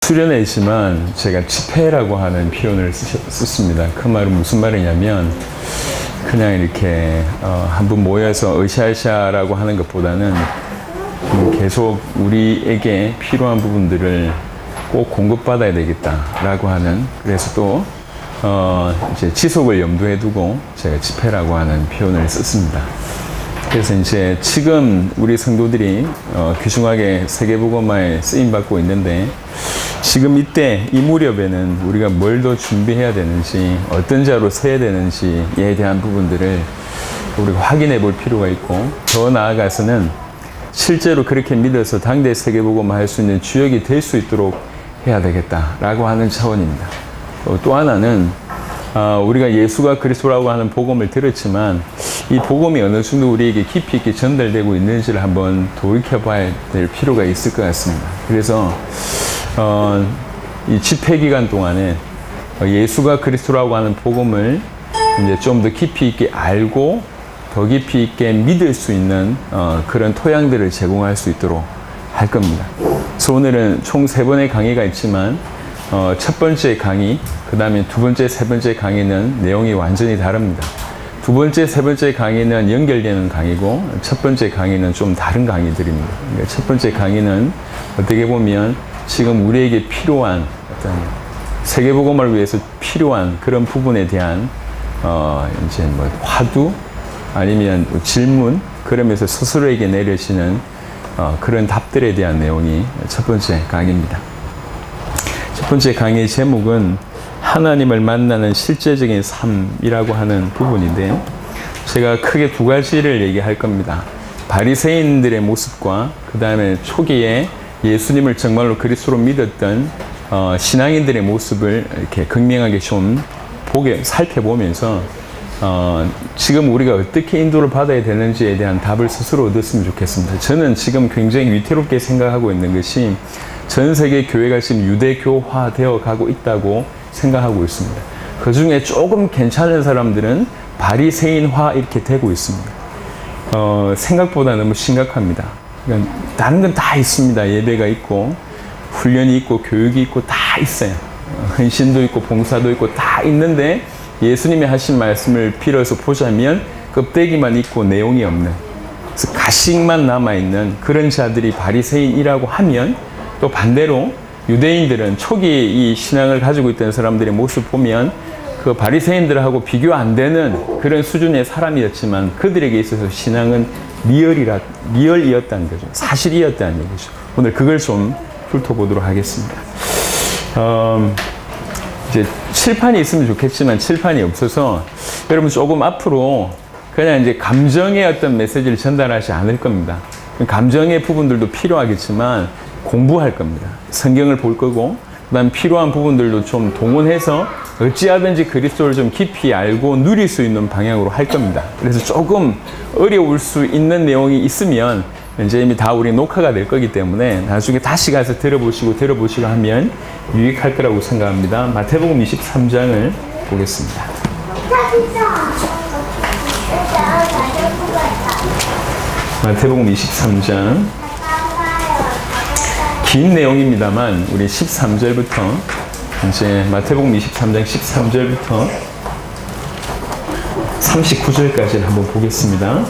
수련회지만 제가 집회라고 하는 표현을 썼습니다. 그 말은 무슨 말이냐면 그냥 이렇게 한 분 모여서 으쌰으쌰라고 하는 것보다는 계속 우리에게 필요한 부분들을 꼭 공급받아야 되겠다라고 하는, 그래서 또 이제 지속을 염두에 두고 제가 집회라고 하는 표현을 썼습니다. 그래서 이제 지금 우리 성도들이 귀중하게 세계복음화에 쓰임받고 있는데, 지금 이때 이 무렵에는 우리가 뭘 더 준비해야 되는지, 어떤 자로 서야 되는지에 대한 부분들을 우리가 확인해 볼 필요가 있고, 더 나아가서는 실제로 그렇게 믿어서 당대 세계복음화 할 수 있는 주역이 될 수 있도록 해야 되겠다라고 하는 차원입니다. 또 하나는 우리가 예수가 그리스도라고 하는 복음을 들었지만 이 복음이 어느 정도 우리에게 깊이 있게 전달되고 있는지를 한번 돌이켜봐야 될 필요가 있을 것 같습니다. 그래서 이 집회 기간 동안에 예수가 그리스도라고 하는 복음을 이제 좀 더 깊이 있게 알고 더 깊이 있게 믿을 수 있는 그런 토양들을 제공할 수 있도록 할 겁니다. 그래서 오늘은 총 3번의 강의가 있지만 첫 번째 강의, 그 다음에 두 번째, 세 번째 강의는 내용이 완전히 다릅니다. 두 번째, 세 번째 강의는 연결되는 강의고, 첫 번째 강의는 좀 다른 강의들입니다. 그러니까 첫 번째 강의는 어떻게 보면 지금 우리에게 필요한 어떤 세계복음을 위해서 필요한 그런 부분에 대한 이제 뭐 화두 아니면 뭐 질문, 그러면서 스스로에게 내려지는 그런 답들에 대한 내용이 첫 번째 강의입니다. 첫 번째 강의의 제목은 하나님을 만나는 실제적인 삶이라고 하는 부분인데, 제가 크게 두 가지를 얘기할 겁니다. 바리새인들의 모습과 그 다음에 초기에 예수님을 정말로 그리스도로 믿었던 신앙인들의 모습을 이렇게 극명하게 좀 살펴보면서 지금 우리가 어떻게 인도를 받아야 되는지에 대한 답을 스스로 얻었으면 좋겠습니다. 저는 지금 굉장히 위태롭게 생각하고 있는 것이 전 세계 교회가 지금 유대교화되어 가고 있다고 생각하고 있습니다. 그 중에 조금 괜찮은 사람들은 바리새인화 이렇게 되고 있습니다. 생각보다 너무 심각합니다. 그러니까 다른 건 다 있습니다. 예배가 있고 훈련이 있고 교육이 있고 다 있어요. 헌신도 있고 봉사도 있고 다 있는데 예수님이 하신 말씀을 빌어서 보자면 껍데기만 있고 내용이 없는, 그래서 가식만 남아있는 그런 자들이 바리새인이라고 하면, 또 반대로 유대인들은 초기에 이 신앙을 가지고 있던 사람들의 모습 보면 그 바리새인들하고 비교 안 되는 그런 수준의 사람이었지만 그들에게 있어서 신앙은 리얼이었다는 거죠. 사실이었다는 얘기죠. 오늘 그걸 좀 훑어보도록 하겠습니다. 이제 칠판이 있으면 좋겠지만 칠판이 없어서 여러분 조금 앞으로 그냥 이제 감정의 어떤 메시지를 전달하지 않을 겁니다. 감정의 부분들도 필요하겠지만 공부할 겁니다. 성경을 볼 거고, 그 다음 필요한 부분들도 좀 동원해서 어찌하든지 그리스도를 좀 깊이 알고 누릴 수 있는 방향으로 할 겁니다. 그래서 조금 어려울 수 있는 내용이 있으면 이제 이미 다 우리 녹화가 될 거기 때문에 나중에 다시 가서 들어보시고 하면 유익할 거라고 생각합니다. 마태복음 23장을 보겠습니다. 마태복음 23장 긴 내용입니다만 우리 13절부터 이제 마태복음 23장 13절부터 39절까지 한번 보겠습니다.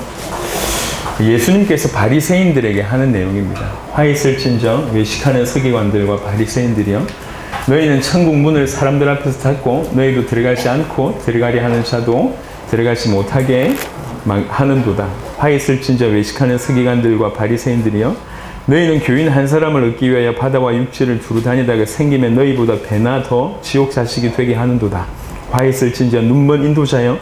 예수님께서 바리새인들에게 하는 내용입니다. 화 있을진저 외식하는 서기관들과 바리새인들이여, 너희는 천국 문을 사람들 앞에서 닫고 너희도 들어가지 않고 들어가려 하는 자도 들어가지 못하게 하는도다. 화 있을진저 외식하는 서기관들과 바리새인들이여, 너희는 교인 한 사람을 얻기 위하여 바다와 육지를 두루 다니다가 생기면 너희보다 배나 더 지옥 자식이 되게 하는도다. 화 있을진저 눈먼 인도자여,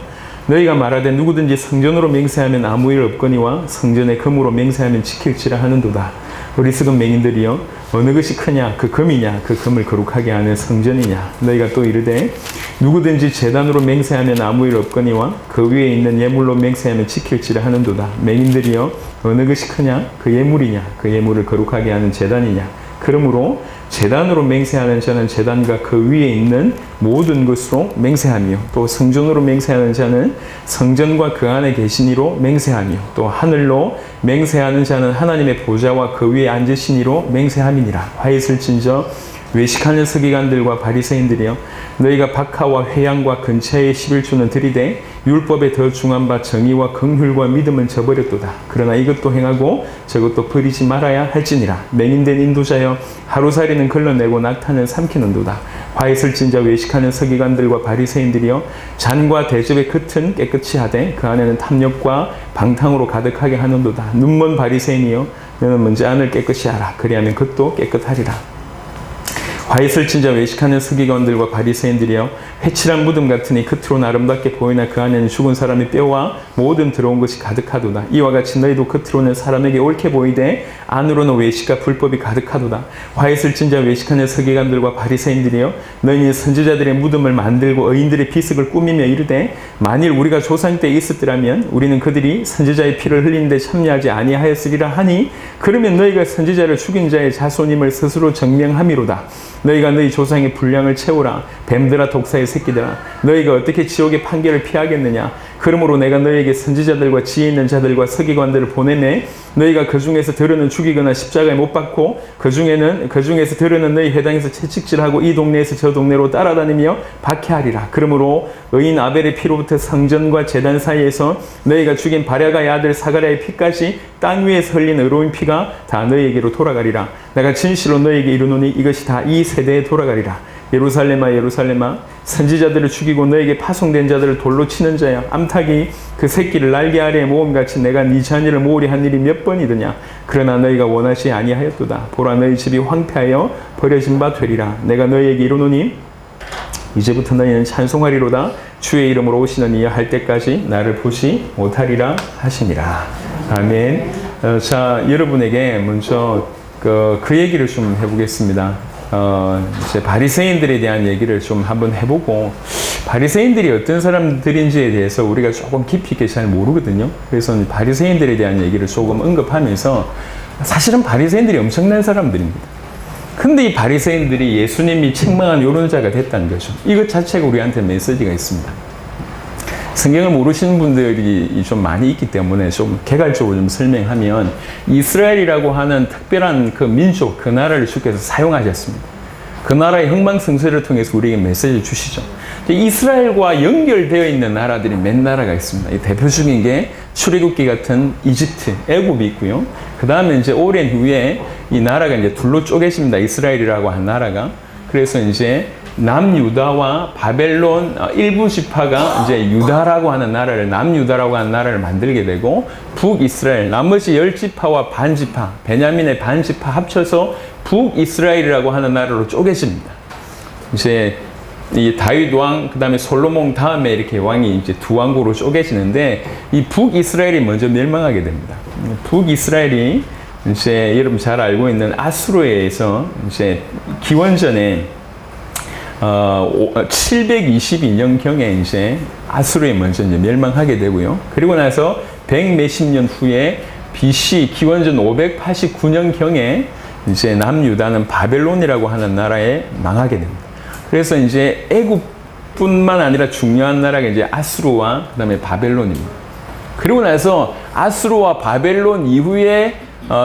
너희가 말하되 누구든지 성전으로 맹세하면 아무 일 없거니와 성전에 금으로 맹세하면 지킬지라 하는도다. 어리석은 맹인들이여, 어느 것이 크냐 그 금이냐 그 금을 거룩하게 하는 성전이냐. 너희가 또 이르되 누구든지 제단으로 맹세하면 아무 일 없거니와 그 위에 있는 예물로 맹세하면 지킬지라 하는도다. 맹인들이여, 어느 것이 크냐 그 예물이냐 그 예물을 거룩하게 하는 제단이냐. 그러므로 제단으로 맹세하는 자는 제단과 그 위에 있는 모든 것으로 맹세하며, 또 성전으로 맹세하는 자는 성전과 그 안에 계신 이로 맹세하며, 또 하늘로 맹세하는 자는 하나님의 보좌와 그 위에 앉으신 이로 맹세함이니라. 화 있을진저 외식하는 서기관들과 바리새인들이여 너희가 박하와 회양과 근처의 11조는 들이되 율법에 더 중한 바 정의와 긍휼과 믿음은 저버렸도다. 그러나 이것도 행하고 저것도 버리지 말아야 할지니라. 맹인된 인도자여 하루살이는 걸러내고 낙타는 삼키는도다. 화에 설진 자 외식하는 서기관들과 바리새인들이여 잔과 대접의 겉은 깨끗이 하되 그 안에는 탐욕과 방탕으로 가득하게 하는도다. 눈먼 바리새인이여 너는 먼저 안을 깨끗이 하라. 그리하면 겉도 깨끗하리라. 화에 설친 자 외식하는 서기관들과 바리새인들이여 회칠한 무덤 같으니 겉으로는 아름답게 보이나 그 안에는 죽은 사람의 뼈와 모든 더러운 것이 가득하도다. 이와 같이 너희도 겉으로는 사람에게 옳게 보이되 안으로는 외식과 불법이 가득하도다. 화에 설친 자 외식하는 서기관들과 바리새인들이여 너희는 선지자들의 무덤을 만들고 의인들의 비석을 꾸미며 이르되 만일 우리가 조상 때 있었더라면 우리는 그들이 선지자의 피를 흘리는 데 참여하지 아니하였으리라 하니 그러면 너희가 선지자를 죽인 자의 자손임을 스스로 증명함이로다. 너희가 너희 조상의 분량을 채우라. 뱀들아 독사의 새끼들아 너희가 어떻게 지옥의 판결을 피하겠느냐. 그러므로 내가 너희에게 선지자들과 지혜 있는 자들과 서기관들을 보내매 너희가 그 중에서 들으는 죽이거나 십자가에 못 박고 그 중에서 들으는 너희 회당에서 채찍질하고 이 동네에서 저 동네로 따라다니며 박해하리라. 그러므로 의인 아벨의 피로부터 성전과 제단 사이에서 너희가 죽인 바랴가의 아들 사가랴의 피까지 땅 위에서 흘린 의로운 피가 다 너희에게로 돌아가리라. 내가 진실로 너희에게 이르노니 이것이 다 이 세대에 돌아가리라. 예루살렘아 예루살렘아 선지자들을 죽이고 너에게 파송된 자들을 돌로 치는 자야. 암탉이 그 새끼를 날개 아래에 모음같이 내가 네 자녀를 모으리 한 일이 몇 번이더냐. 그러나 너희가 원하지 아니하였도다. 보라 너희 집이 황폐하여 버려진 바 되리라. 내가 너희에게 이르노니 이제부터 너희는 찬송하리로다. 주의 이름으로 오시는 이여 할 때까지 나를 보지 못하리라 하시니라. 아멘. 자, 여러분에게 먼저 그 얘기를 좀 해보겠습니다. 이제 바리새인들에 대한 얘기를 좀 한번 해보고 바리새인들이 어떤 사람들인지에 대해서 우리가 조금 깊이 있게 잘 모르거든요. 그래서 바리새인들에 대한 얘기를 조금 언급하면서 사실은 바리새인들이 엄청난 사람들입니다. 근데 이 바리새인들이 예수님이 책망한 요론자가 됐다는 거죠. 이것 자체가 우리한테 메시지가 있습니다. 성경을 모르시는 분들이 좀 많이 있기 때문에 좀 개괄적으로 좀 설명하면 이스라엘이라고 하는 특별한 그 민족, 그 나라를 주께서 사용하셨습니다. 그 나라의 흥망성쇠를 통해서 우리에게 메시지를 주시죠. 이스라엘과 연결되어 있는 나라들이 몇 나라가 있습니다. 대표적인 게 출애굽기 같은 이집트, 애굽이 있고요. 그 다음에 이제 오랜 후에 이 나라가 이제 둘로 쪼개집니다. 이스라엘이라고 한 나라가. 그래서 이제 남유다와 바벨론 일부 지파가 이제 유다라고 하는 나라를 남유다라고 하는 나라를 만들게 되고 북이스라엘 나머지 10지파와 반지파 베냐민의 반지파 합쳐서 북이스라엘이라고 하는 나라로 쪼개집니다. 이제 이 다윗 왕 그다음에 솔로몬 다음에 이렇게 왕이 이제 두 왕국으로 쪼개지는데 이 북이스라엘이 먼저 멸망하게 됩니다. 북이스라엘이 이제 여러분 잘 알고 있는 아수르에 의해서 이제 기원전에 722년경에 이제 아수르에 먼저 이제 멸망하게 되고요. 그리고 나서 100몇십 년 후에 BC 기원전 589년경에 이제 남유다는 바벨론이라고 하는 나라에 망하게 됩니다. 그래서 이제 애굽뿐만 아니라 중요한 나라가 이제 아수르와 그다음에 바벨론입니다. 그리고 나서 아수르와 바벨론 이후에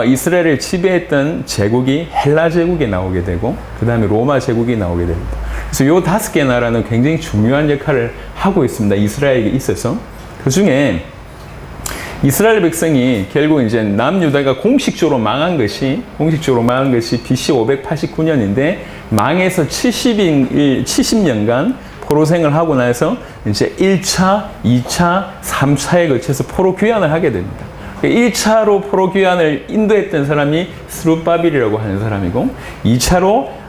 이스라엘을 지배했던 제국이 헬라 제국이 나오게 되고 그 다음에 로마 제국이 나오게 됩니다. 그래서 요 5개 나라는 굉장히 중요한 역할을 하고 있습니다. 이스라엘에게 있어서. 그 중에 이스라엘 백성이 결국 이제 남유다가 공식적으로 망한 것이 BC 589년인데 망해서 70년간 포로생을 하고 나서 이제 1차, 2차, 3차에 거쳐서 포로 귀환을 하게 됩니다. 1차로 포로 귀환을 인도했던 사람이 스룹바빌이라고 하는 사람이고 2차로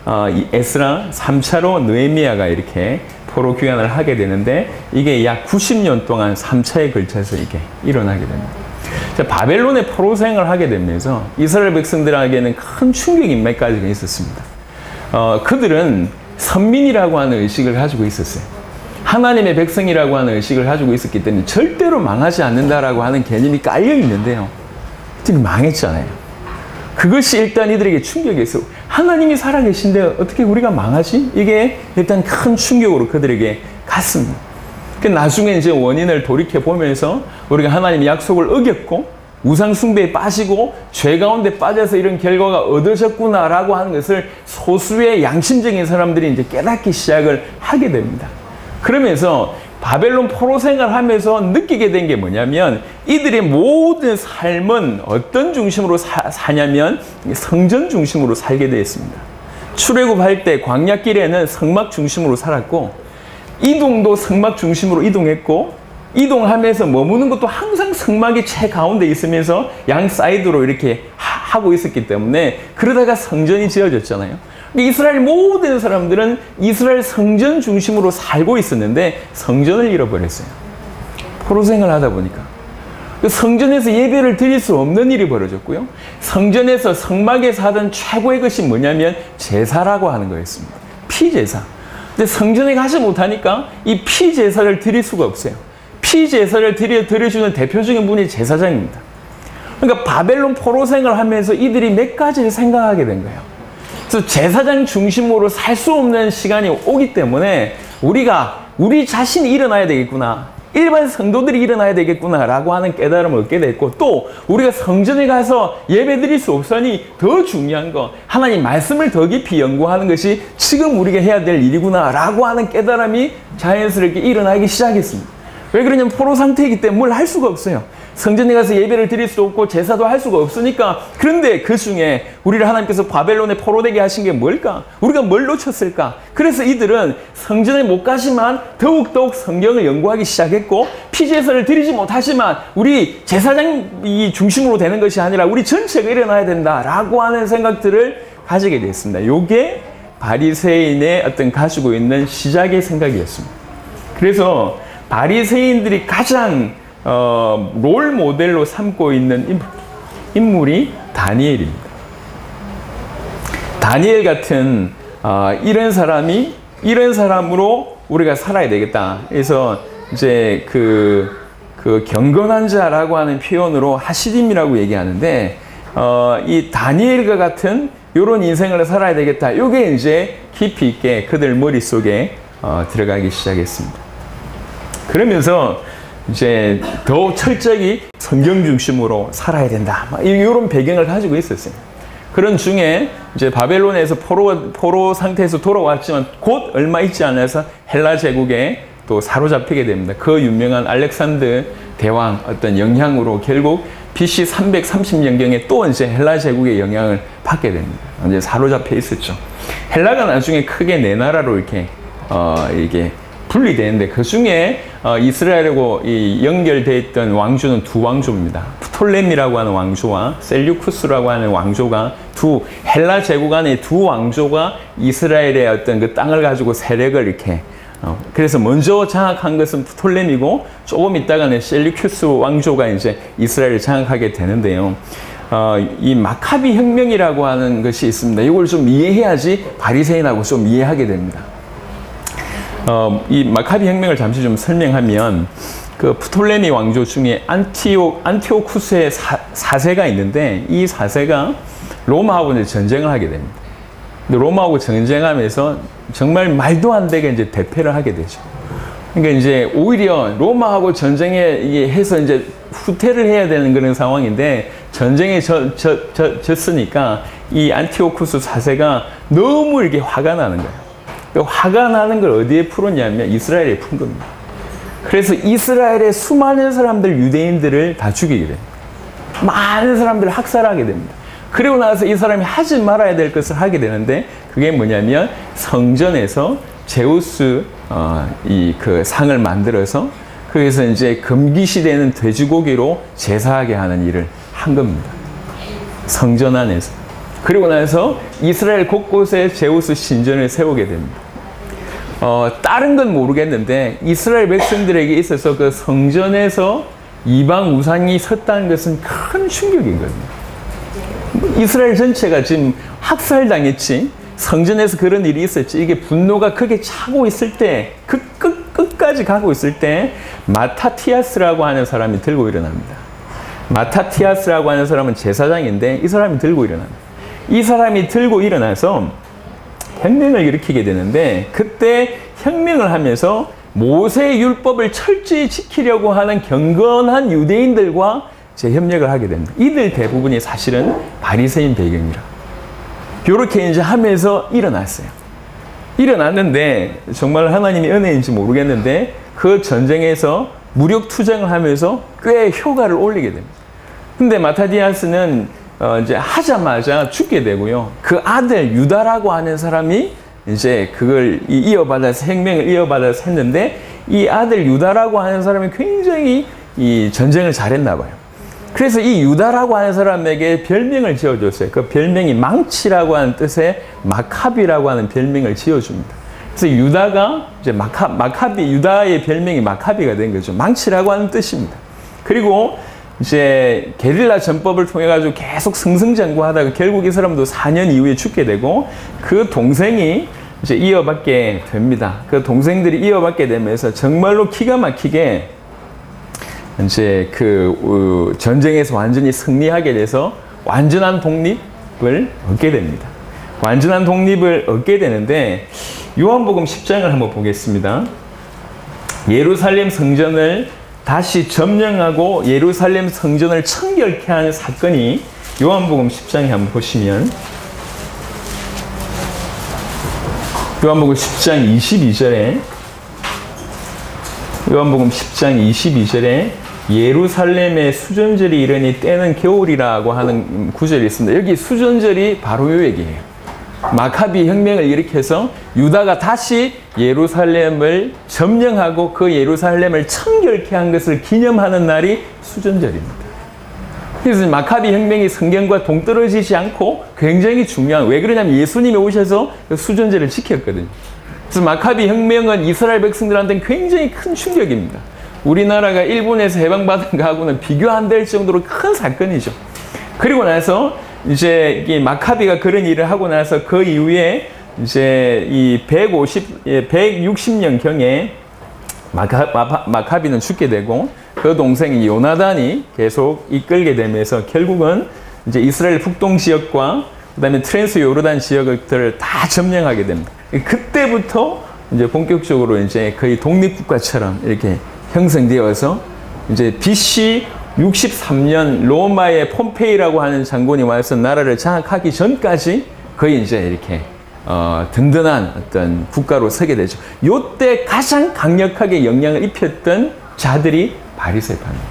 에스라, 3차로 느헤미야가 이렇게 포로 귀환을 하게 되는데 이게 약 90년 동안 3차에 걸쳐서 이게 일어나게 됩니다. 자, 바벨론의 포로생을 하게 되면서 이스라엘 백성들에게는 큰 충격이 몇 가지가 있었습니다. 그들은 선민이라고 하는 의식을 가지고 있었어요. 하나님의 백성이라고 하는 의식을 가지고 있었기 때문에 절대로 망하지 않는다라고 하는 개념이 깔려 있는데요. 지금 망했잖아요. 그것이 일단 이들에게 충격이었어요. 하나님이 살아계신데 어떻게 우리가 망하지? 이게 일단 큰 충격으로 그들에게 갔습니다. 나중에 이제 원인을 돌이켜 보면서 우리가 하나님의 약속을 어겼고 우상 숭배에 빠지고 죄 가운데 빠져서 이런 결과가 얻어졌구나라고 하는 것을 소수의 양심적인 사람들이 이제 깨닫기 시작을 하게 됩니다. 그러면서 바벨론 포로 생활하면서 느끼게 된 게 뭐냐면 이들의 모든 삶은 어떤 중심으로 사냐면 성전 중심으로 살게 되었습니다. 출애굽할 때 광야길에는 성막 중심으로 살았고 이동도 성막 중심으로 이동했고 이동하면서 머무는 것도 항상 성막이 최가운데 있으면서 양 사이드로 이렇게 하고 있었기 때문에 그러다가 성전이 지어졌잖아요. 이스라엘 모든 사람들은 이스라엘 성전 중심으로 살고 있었는데 성전을 잃어버렸어요. 포로 생활을 하다 보니까. 성전에서 예배를 드릴 수 없는 일이 벌어졌고요. 성전에서 성막에서 하던 최고의 것이 뭐냐면 제사라고 하는 거였습니다. 피제사. 근데 성전에 가지 못하니까 이 피제사를 드릴 수가 없어요. 피제사를 드려주는 대표적인 분이 제사장입니다. 그러니까 바벨론 포로 생활을 하면서 이들이 몇 가지를 생각하게 된 거예요. 그래서 제사장 중심으로 살 수 없는 시간이 오기 때문에 우리 자신이 일어나야 되겠구나. 일반 성도들이 일어나야 되겠구나라고 하는 깨달음을 얻게 됐고 또 우리가 성전에 가서 예배드릴 수 없으니 더 중요한 거 하나님 말씀을 더 깊이 연구하는 것이 지금 우리가 해야 될 일이구나라고 하는 깨달음이 자연스럽게 일어나기 시작했습니다. 왜 그러냐면 포로 상태이기 때문에 뭘 할 수가 없어요. 성전에 가서 예배를 드릴 수 없고 제사도 할 수가 없으니까 그런데 그 중에 우리를 하나님께서 바벨론에 포로되게 하신 게 뭘까? 우리가 뭘 놓쳤을까? 그래서 이들은 성전에 못 가지만 더욱더욱 성경을 연구하기 시작했고 피제사를 드리지 못하지만 우리 제사장이 중심으로 되는 것이 아니라 우리 전체가 일어나야 된다라고 하는 생각들을 가지게 됐습니다. 이게 바리새인의 어떤 가지고 있는 시작의 생각이었습니다. 그래서 바리새인들이 가장 롤 모델로 삼고 있는 인물이 다니엘입니다. 다니엘 같은 이런 사람으로 우리가 살아야 되겠다. 그래서 이제 그 경건한 자라고 하는 표현으로 하시딤이라고 얘기하는데 이 다니엘과 같은 이런 인생을 살아야 되겠다. 이게 이제 깊이 있게 그들 머릿속에 들어가기 시작했습니다. 그러면서 이제 더 철저히 성경 중심으로 살아야 된다. 이런 배경을 가지고 있었어요. 그런 중에 이제 바벨론에서 포로 상태에서 돌아왔지만 곧 얼마 있지 않아서 헬라 제국에 또 사로잡히게 됩니다. 그 유명한 알렉산더 대왕 어떤 영향으로 결국 BC 330년경에 또 이제 헬라 제국의 영향을 받게 됩니다. 이제 사로잡혀 있었죠. 헬라가 나중에 크게 네 나라로 이렇게 이게 분리되는데 그 중에 이스라엘하고 연결되어 있던 왕조는 두 왕조입니다. 프톨레미라고 하는 왕조와 셀류쿠스라고 하는 왕조가 헬라 제국 안에 두 왕조가 이스라엘의 어떤 그 땅을 가지고 세력을 이렇게 그래서 먼저 장악한 것은 프톨레미고 조금 있다가는 셀류쿠스 왕조가 이제 이스라엘을 장악하게 되는데요. 이 마카비 혁명이라고 하는 것이 있습니다. 이걸 좀 이해해야지 바리새인하고 좀 이해하게 됩니다. 이 마카비 혁명을 잠시 좀 설명하면 그 프톨레미 왕조 중에 안티오쿠스의 사세가 있는데 이 사세가 로마하고 이제 전쟁을 하게 됩니다. 근데 로마하고 전쟁하면서 정말 말도 안 되게 이제 대패를 하게 되죠. 그러니까 이제 오히려 로마하고 전쟁에 해서 이제 후퇴를 해야 되는 그런 상황인데 전쟁에 졌으니까 이 안티오쿠스 사세가 너무 이렇게 화가 나는 거예요. 화가 나는 걸 어디에 풀었냐면 이스라엘에 푼 겁니다. 그래서 이스라엘의 수많은 사람들, 유대인들을 다 죽이게 됩니다. 많은 사람들을 학살하게 됩니다. 그리고 나서 이 사람이 하지 말아야 될 것을 하게 되는데 그게 뭐냐면 성전에서 제우스 그 상을 만들어서 그래서 이제 금기시되는 돼지고기로 제사하게 하는 일을 한 겁니다. 성전 안에서. 그리고 나서 이스라엘 곳곳에 제우스 신전을 세우게 됩니다. 다른 건 모르겠는데 이스라엘 백성들에게 있어서 그 성전에서 이방 우상이 섰다는 것은 큰 충격이거든요. 이스라엘 전체가 지금 학살당했지, 성전에서 그런 일이 있었지, 이게 분노가 크게 차고 있을 때, 끝까지 가고 있을 때 마타티아스라고 하는 사람이 들고 일어납니다. 마타티아스라고 하는 사람은 제사장인데 이 사람이 들고 일어납니다. 이 사람이 들고 일어나서 혁명을 일으키게 되는데 그때 혁명을 하면서 모세의 율법을 철저히 지키려고 하는 경건한 유대인들과 이제 협력을 하게 됩니다. 이들 대부분이 사실은 바리새인 배경이라. 요렇게 이제 하면서 일어났어요. 일어났는데 정말 하나님의 은혜인지 모르겠는데 그 전쟁에서 무력 투쟁을 하면서 꽤 효과를 올리게 됩니다. 근데 마타디아스는 이제 하자마자 죽게 되고요. 그 아들 유다라고 하는 사람이 이제 그걸 이어받아서 생명을 이어받아서 했는데 이 아들 유다라고 하는 사람이 굉장히 이 전쟁을 잘했나 봐요. 그래서 이 유다라고 하는 사람에게 별명을 지어줬어요. 그 별명이 망치라고 하는 뜻의 마카비라고 하는 별명을 지어줍니다. 그래서 유다가 이제 마카비, 유다의 별명이 마카비가 된 거죠. 망치라고 하는 뜻입니다. 그리고 이제 게릴라 전법을 통해 가지고 계속 승승장구하다가 결국 이 사람도 4년 이후에 죽게 되고 그 동생이 이제 이어받게 됩니다. 그 동생들이 이어받게 되면서 정말로 기가 막히게 이제 그 전쟁에서 완전히 승리하게 돼서 완전한 독립을 얻게 됩니다. 완전한 독립을 얻게 되는데 요한복음 10장을 한번 보겠습니다. 예루살렘 성전을 다시 점령하고 예루살렘 성전을 청결케 하는 사건이 요한복음 10장에 한번 보시면 요한복음 10장 22절에 요한복음 10장 22절에 예루살렘의 수전절이 이르니 때는 겨울이라고 하는 구절이 있습니다. 여기 수전절이 바로 요 얘기예요. 마카비 혁명을 일으켜서 유다가 다시 예루살렘을 점령하고 그 예루살렘을 청결케 한 것을 기념하는 날이 수전절입니다. 그래서 마카비 혁명이 성경과 동떨어지지 않고 굉장히 중요한, 왜 그러냐면 예수님이 오셔서 그 수전절을 지켰거든요. 그래서 마카비 혁명은 이스라엘 백성들한테는 굉장히 큰 충격입니다. 우리나라가 일본에서 해방받은 거하고는 비교 안 될 정도로 큰 사건이죠. 그리고 나서 이제 이 마카비가 그런 일을 하고 나서 그 이후에 이제 이 160년경에 마카비는 죽게 되고 그 동생이 요나단이 계속 이끌게 되면서 결국은 이제 이스라엘 북동 지역과 그다음에 트랜스 요르단 지역들을 다 점령하게 됩니다. 그때부터 이제 본격적으로 이제 거의 독립국가처럼 이렇게 형성되어서 이제 BC 63년 로마의 폼페이라고 하는 장군이 와서 나라를 장악하기 전까지 거의 이제 이렇게 든든한 어떤 국가로 서게 되죠. 요때 가장 강력하게 영향을 입혔던 자들이 바리새파입니다.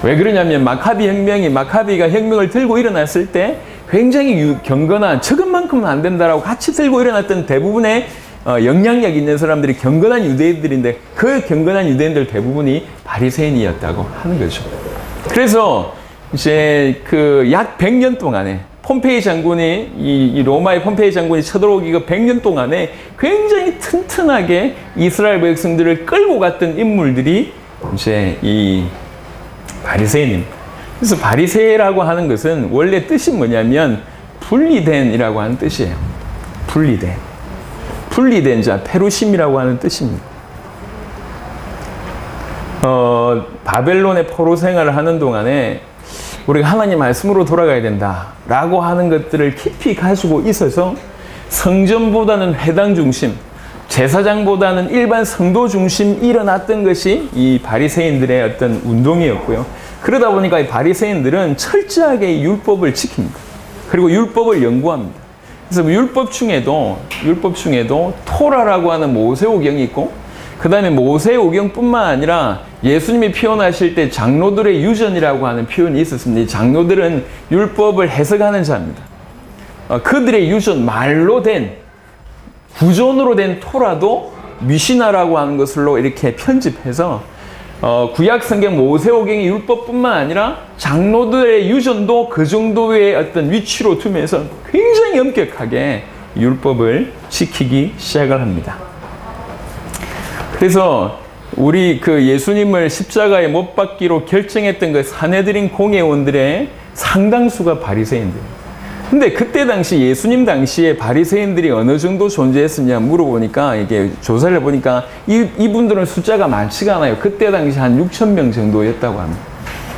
왜 그러냐면 마카비가 혁명을 들고 일어났을 때 굉장히 경건한, 적은만큼은 안 된다라고 같이 들고 일어났던 대부분의 영향력 있는 사람들이 경건한 유대인들인데 그 경건한 유대인들 대부분이 바리새인이었다고 하는 거죠. 그래서 이제 그 약 100년 동안에 폼페이 장군이 이 로마의 폼페이 장군이 쳐들어오기가 100년 동안에 굉장히 튼튼하게 이스라엘 백성들을 끌고 갔던 인물들이 이제 이 바리새인입니다. 그래서 바리새라고 하는 것은 원래 뜻이 뭐냐면 분리된이라고 하는 뜻이에요. 분리된 자, 페루심이라고 하는 뜻입니다. 바벨론의 포로 생활을 하는 동안에 우리가 하나님 말씀으로 돌아가야 된다라고 하는 것들을 깊이 가지고 있어서 성전보다는 회당 중심, 제사장보다는 일반 성도 중심 일어났던 것이 이 바리새인들의 어떤 운동이었고요. 그러다 보니까 이 바리새인들은 철저하게 율법을 지킵니다. 그리고 율법을 연구합니다. 그래서 율법 중에도 토라라고 하는 모세오경이 있고 그 다음에 모세오경뿐만 아니라 예수님이 피어나실 때 장로들의 유전이라고 하는 표현이 있었습니다. 이 장로들은 율법을 해석하는 자입니다. 그들의 유전, 말로 된, 구존으로 된 토라도 미시나라고 하는 것으로 이렇게 편집해서 구약 성경 모세오경의 율법뿐만 아니라 장로들의 유전도 그 정도의 어떤 위치로 두면서 굉장히 엄격하게 율법을 지키기 시작을 합니다. 그래서 우리 그 예수님을 십자가에 못 박기로 결정했던 그 산헤드린 공회원들의 상당수가 바리새인들입니다. 근데 그때 당시 예수님 당시에 바리새인들이 어느 정도 존재했었냐 물어보니까 이게 조사를 해보니까 이분들은 숫자가 많지가 않아요. 그때 당시 한 6,000명 정도였다고 합니다.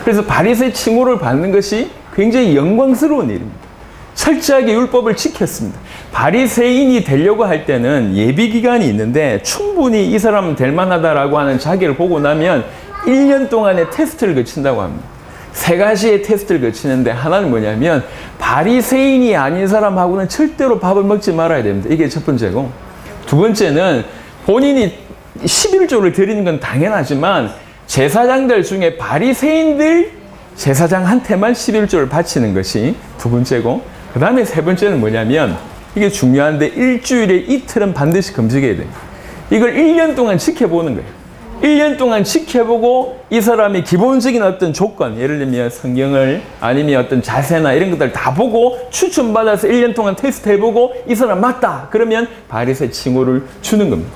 그래서 바리새 칭호를 받는 것이 굉장히 영광스러운 일입니다. 철저하게 율법을 지켰습니다. 바리새인이 되려고 할 때는 예비 기간이 있는데 충분히 이 사람은 될 만하다라고 하는 자기를 보고 나면 1년 동안의 테스트를 거친다고 합니다. 세 가지의 테스트를 거치는데 하나는 뭐냐면 바리새인이 아닌 사람하고는 절대로 밥을 먹지 말아야 됩니다. 이게 첫 번째고, 두 번째는 본인이 11조를 드리는 건 당연하지만 제사장들 중에 바리새인들 제사장한테만 11조를 바치는 것이 두 번째고, 그 다음에 세 번째는 뭐냐면 이게 중요한데 일주일에 이틀은 반드시 금지해야 돼요. 이걸 1년 동안 지켜보는 거예요. 1년 동안 지켜보고 이 사람이 기본적인 어떤 조건, 예를 들면 성경을 아니면 어떤 자세나 이런 것들 다 보고 추천받아서 1년 동안 테스트해보고 이 사람 맞다 그러면 바리새 칭호를 주는 겁니다.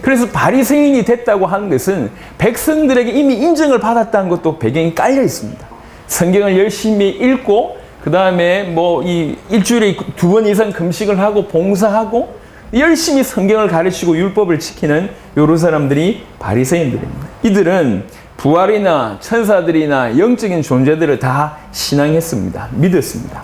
그래서 바리새인이 됐다고 하는 것은 백성들에게 이미 인정을 받았다는 것도 배경이 깔려 있습니다. 성경을 열심히 읽고 그 다음에 뭐 이 일주일에 2번 이상 금식을 하고 봉사하고 열심히 성경을 가르치고 율법을 지키는 이런 사람들이 바리새인들입니다. 이들은 부활이나 천사들이나 영적인 존재들을 다 신앙했습니다. 믿었습니다.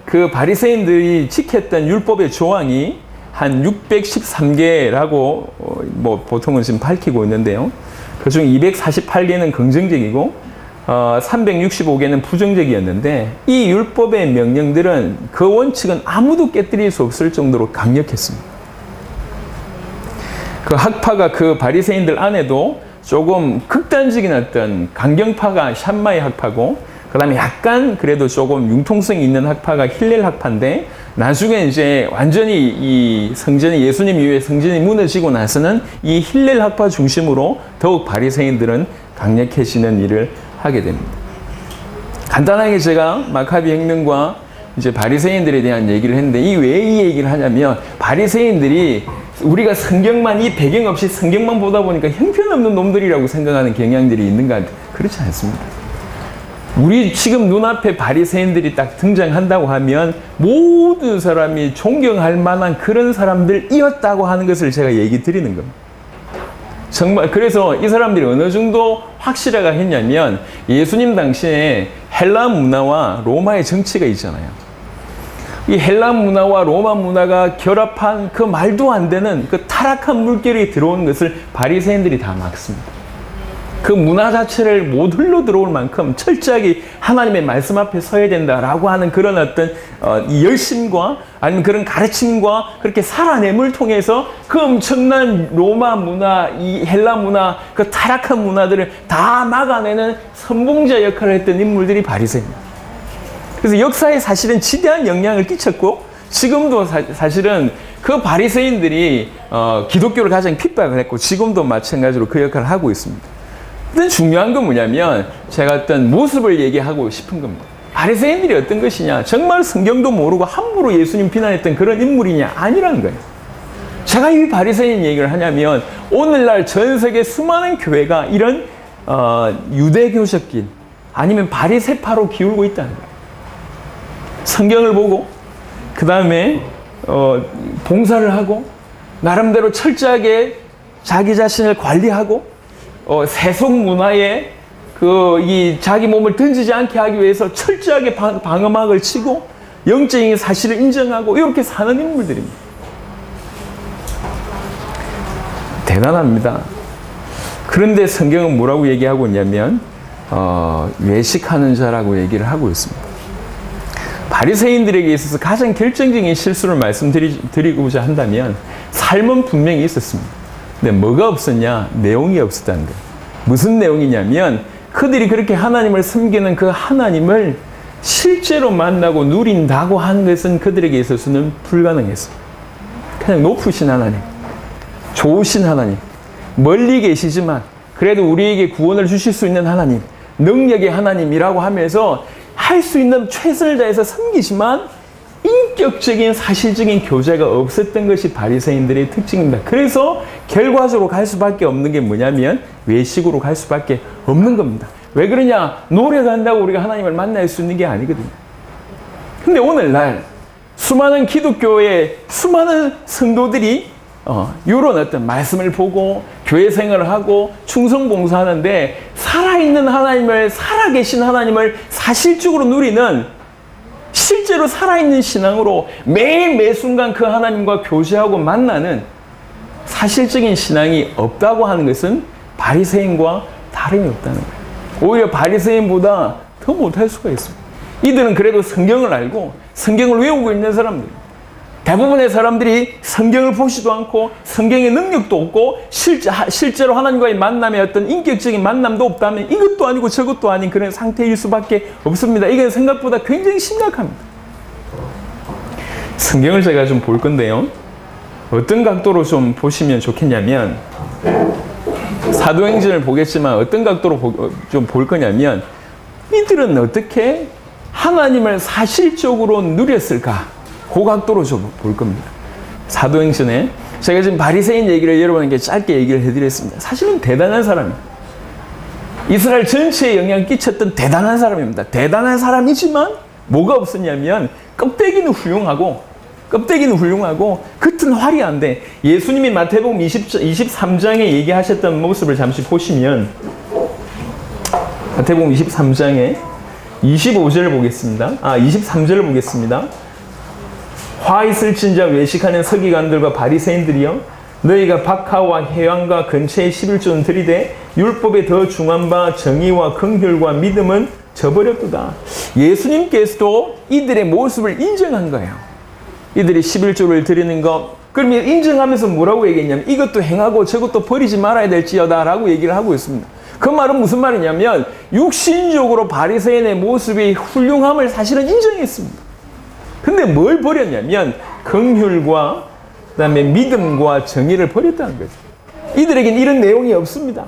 그 바리새인들이 지켰던 율법의 조항이 한 613개라고 뭐 보통은 지금 밝히고 있는데요. 그중 248개는 긍정적이고 365개는 부정적이었는데 이 율법의 명령들은 그 원칙은 아무도 깨뜨릴 수 없을 정도로 강력했습니다. 그 학파가 그 바리새인들 안에도 조금 극단적인 어떤 강경파가 샴마이 학파고, 그 다음에 약간 그래도 조금 융통성이 있는 학파가 힐렐 학파인데, 나중에 이제 완전히 이 성전이 예수님 이후에 성전이 무너지고 나서는 이 힐렐 학파 중심으로 더욱 바리새인들은 강력해지는 일을 하게 됩니다. 간단하게 제가 마카비 혁명과 이제 바리새인들에 대한 얘기를 했는데, 이 왜 이 얘기를 하냐면 바리새인들이 우리가 성경만, 이 배경 없이 성경만 보다 보니까 형편없는 놈들이라고 생각하는 경향들이 있는가? 그렇지 않습니다. 우리 지금 눈앞에 바리새인들이 딱 등장한다고 하면 모든 사람이 존경할 만한 그런 사람들이었다고 하는 것을 제가 얘기 드리는 겁니다. 정말 그래서 이 사람들이 어느 정도 확실하게 했냐면, 예수님 당시에 헬라 문화와 로마의 정치가 있잖아요. 이 헬라 문화와 로마 문화가 결합한 그 말도 안 되는 그 타락한 물결이 들어오는 것을 바리새인들이 다 막습니다. 그 문화 자체를 못 흘러 들어올 만큼 철저하게 하나님의 말씀 앞에 서야 된다라고 하는 그런 어떤 열심과 아니면 그런 가르침과 그렇게 살아냄을 통해서 그 엄청난 로마 문화, 이 헬라 문화, 그 타락한 문화들을 다 막아내는 선봉자 역할을 했던 인물들이 바리새인입니다. 그래서 역사에 사실은 지대한 영향을 끼쳤고, 지금도 사실은 그 바리새인들이 기독교를 가장 핍박을 했고 지금도 마찬가지로 그 역할을 하고 있습니다. 근데 중요한 건 뭐냐면 제가 어떤 모습을 얘기하고 싶은 겁니다. 바리새인들이 어떤 것이냐, 정말 성경도 모르고 함부로 예수님 비난했던 그런 인물이냐? 아니라는 거예요. 제가 이 바리새인 얘기를 하냐면 오늘날 전 세계 수많은 교회가 이런 유대교적인 아니면 바리새파로 기울고 있다는 거예요. 성경을 보고 그 다음에 봉사를 하고 나름대로 철저하게 자기 자신을 관리하고 세속 문화에 이 자기 몸을 던지지 않게 하기 위해서 철저하게 방어막을 치고 영적인 사실을 인정하고 이렇게 사는 인물들입니다. 대단합니다. 그런데 성경은 뭐라고 얘기하고 있냐면 외식하는 자라고 얘기를 하고 있습니다. 바리새인들에게 있어서 가장 결정적인 실수를 말씀드리고자 한다면 삶은 분명히 있었습니다. 근데 뭐가 없었냐? 내용이 없었다는 거예요. 무슨 내용이냐면 그들이 그렇게 하나님을 섬기는 그 하나님을 실제로 만나고 누린다고 하는 것은 그들에게 있어서는 불가능했어요. 그냥 높으신 하나님, 좋으신 하나님, 멀리 계시지만 그래도 우리에게 구원을 주실 수 있는 하나님, 능력의 하나님이라고 하면서 할 수 있는 최선을 다해서 섬기지만 인격적인 사실적인 교제가 없었던 것이 바리새인들의 특징입니다. 그래서 결과적으로 갈 수밖에 없는 게 뭐냐면 외식으로 갈 수밖에 없는 겁니다. 왜 그러냐? 노력한다고 우리가 하나님을 만날 수 있는 게 아니거든요. 근데 오늘날 수많은 기독교의 수많은 성도들이 이런 어떤 말씀을 보고 교회 생활을 하고 충성봉사하는데 살아있는 하나님을, 살아계신 하나님을 사실적으로 누리는, 실제로 살아있는 신앙으로 매일 매순간 그 하나님과 교제하고 만나는 사실적인 신앙이 없다고 하는 것은 바리새인과 다름이 없다는 거예요. 오히려 바리새인보다 더 못할 수가 있습니다. 이들은 그래도 성경을 알고 성경을 외우고 있는 사람들. 대부분의 사람들이 성경을 보지도 않고 성경의 능력도 없고 실제로 하나님과의 만남의 어떤 인격적인 만남도 없다면 이것도 아니고 저것도 아닌 그런 상태일 수밖에 없습니다. 이건 생각보다 굉장히 심각합니다. 성경을 제가 좀 볼 건데요. 어떤 각도로 좀 보시면 좋겠냐면 사도행전을 보겠지만 어떤 각도로 좀 볼 거냐면 이들은 어떻게 하나님을 사실적으로 누렸을까? 그 각도로 좀 볼 겁니다. 사도행전에 제가 지금 바리새인 얘기를 여러분에게 짧게 얘기를 해드렸습니다. 사실은 대단한 사람입니다. 이스라엘 전체에 영향을 끼쳤던 대단한 사람입니다. 대단한 사람이지만 뭐가 없었냐면 껍데기는 훌륭하고 겉은 화려한데 예수님이 마태복음 23장에 얘기하셨던 모습을 잠시 보시면 마태복음 23장에 25절을 보겠습니다. 23절을 보겠습니다. 화 있을진저 외식하는 서기관들과 바리새인들이여 너희가 박하와 회왕과 근처의 11조는 들이되 율법에 더 중한 바 정의와 긍휼과 믿음은 저버렸도다. 예수님께서도 이들의 모습을 인정한 거예요. 이들이 11조를 드리는 것, 그러면 인정하면서 뭐라고 얘기했냐면 이것도 행하고 저것도 버리지 말아야 될지어다 라고 얘기를 하고 있습니다. 그 말은 무슨 말이냐면 육신적으로 바리새인의 모습이 훌륭함을 사실은 인정했습니다. 근데 뭘 버렸냐면 긍휼과 그다음에 믿음과 정의를 버렸다는 거죠. 이들에겐 이런 내용이 없습니다.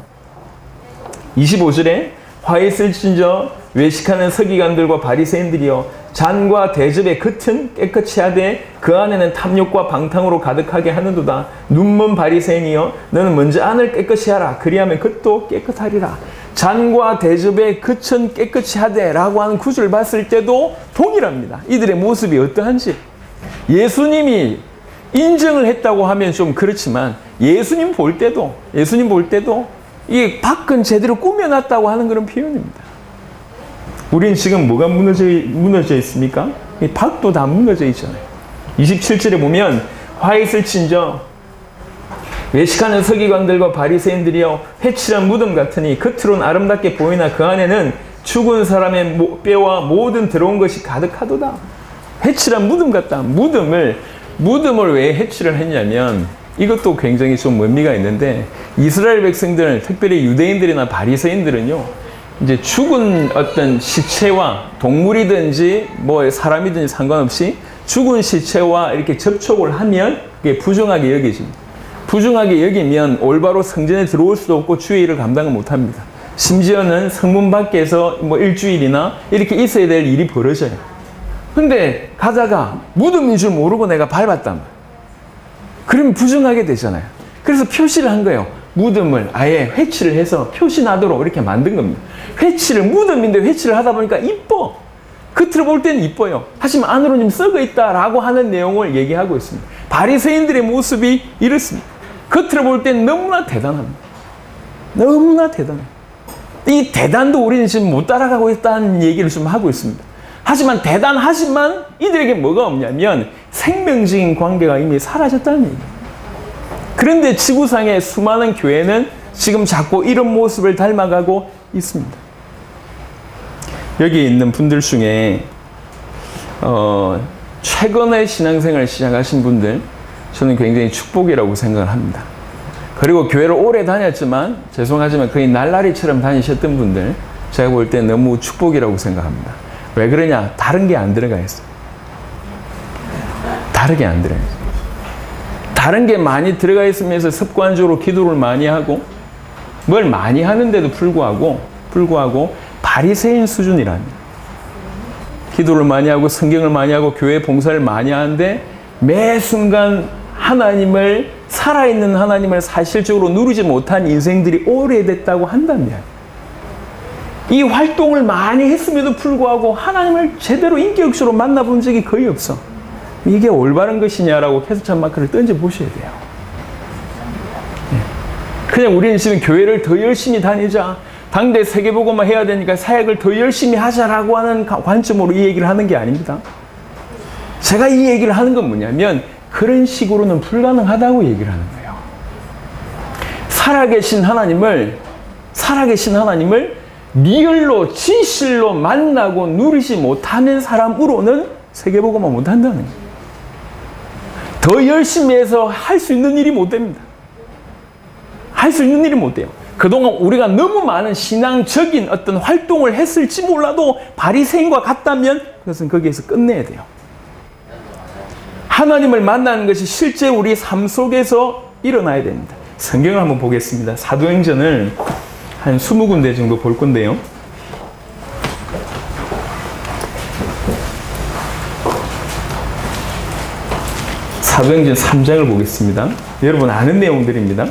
25절에 화 있을진저 외식하는 서기관들과 바리새인들이여 잔과 대접의 겉은 깨끗이 하되 그 안에는 탐욕과 방탕으로 가득하게 하는도다. 눈먼 바리새인이여 너는 먼저 안을 깨끗이 하라. 그리하면 겉도 깨끗하리라. 잔과 대접의 겉은 깨끗이 하되 라고 하는 구절을 봤을 때도 동일합니다. 이들의 모습이 어떠한지. 예수님이 인정을 했다고 하면 좀 그렇지만 예수님 볼 때도 이 밖은 제대로 꾸며놨다고 하는 그런 표현입니다. 우린 지금 뭐가 무너져 있습니까? 이 밖도 다 무너져 있잖아요. 27절에 보면 화 있을진저 외식하는 서기관들과 바리새인들이여 회칠한 무덤 같으니 겉으로는 아름답게 보이나 그 안에는 죽은 사람의 뼈와 모든 더러운 것이 가득하도다. 회칠한 무덤 같다. 무덤을 왜 회칠을 했냐면 이것도 굉장히 좀 의미가 있는데 이스라엘 백성들, 특별히 유대인들이나 바리새인들은요 이제 죽은 어떤 시체와 동물이든지 뭐 사람이든지 상관없이 죽은 시체와 이렇게 접촉을 하면 그게 부정하게 여겨집니다. 부정하게 여기면 올바로 성전에 들어올 수도 없고 주의 일을 감당을 못합니다. 심지어는 성문 밖에서 뭐 일주일이나 이렇게 있어야 될 일이 벌어져요. 근데 가다가 무덤인 줄 모르고 내가 밟았단 말이에요. 그러면 부정하게 되잖아요. 그래서 표시를 한 거예요. 무덤을 아예 회칠을 해서 표시나도록 이렇게 만든 겁니다. 무덤인데 회칠을 하다 보니까 이뻐. 겉으로 볼 때는 이뻐요. 하지만 안으로 좀 썩어 있다라고 하는 내용을 얘기하고 있습니다. 바리새인들의 모습이 이렇습니다. 겉으로 볼 때는 너무나 대단합니다. 너무나 대단해요. 이 대단도 우리는 지금 못 따라가고 있다는 얘기를 좀 하고 있습니다. 하지만 대단하지만 이들에게 뭐가 없냐면 생명적인 관계가 이미 사라졌다는 얘기예요. 그런데 지구상의 수많은 교회는 지금 자꾸 이런 모습을 닮아가고 있습니다. 여기 있는 분들 중에 최근에 신앙생활을 시작하신 분들 저는 굉장히 축복이라고 생각을 합니다. 그리고 교회를 오래 다녔지만 죄송하지만 거의 날라리처럼 다니셨던 분들 제가 볼 때 너무 축복이라고 생각합니다. 왜 그러냐? 다른 게 안 들어가 있어요. 다르게 안 들어가 있어요. 다른 게 많이 들어가 있으면서 습관적으로 기도를 많이 하고 뭘 많이 하는데도 불구하고 바리새인 수준이랍니다. 기도를 많이 하고 성경을 많이 하고 교회 봉사를 많이 하는데 매 순간 살아있는 하나님을 사실적으로 누리지 못한 인생들이 오래됐다고 한다면 이 활동을 많이 했음에도 불구하고 하나님을 제대로 인격적으로 만나본 적이 거의 없어. 이게 올바른 것이냐라고 캐스천 마크를 던져보셔야 돼요. 그냥 우리는 지금 교회를 더 열심히 다니자. 당대 세계복음화 해야 되니까 사역을 더 열심히 하자라고 하는 관점으로 이 얘기를 하는 게 아닙니다. 제가 이 얘기를 하는 건 뭐냐면 그런 식으로는 불가능하다고 얘기를 하는 거예요. 살아계신 하나님을 리얼로 진실로 만나고 누리지 못하는 사람으로는 세계복음화 못한다는 거예요. 더 열심히 해서 할 수 있는 일이 못 됩니다. 할 수 있는 일이 못 돼요. 그동안 우리가 너무 많은 신앙적인 어떤 활동을 했을지 몰라도 바리새인과 같다면 그것은 거기에서 끝내야 돼요. 하나님을 만나는 것이 실제 우리 삶 속에서 일어나야 됩니다. 성경을 한번 보겠습니다. 사도행전을 한 20군데 정도 볼 건데요. 사도행전 3장을 보겠습니다. 여러분 아는 내용들입니다.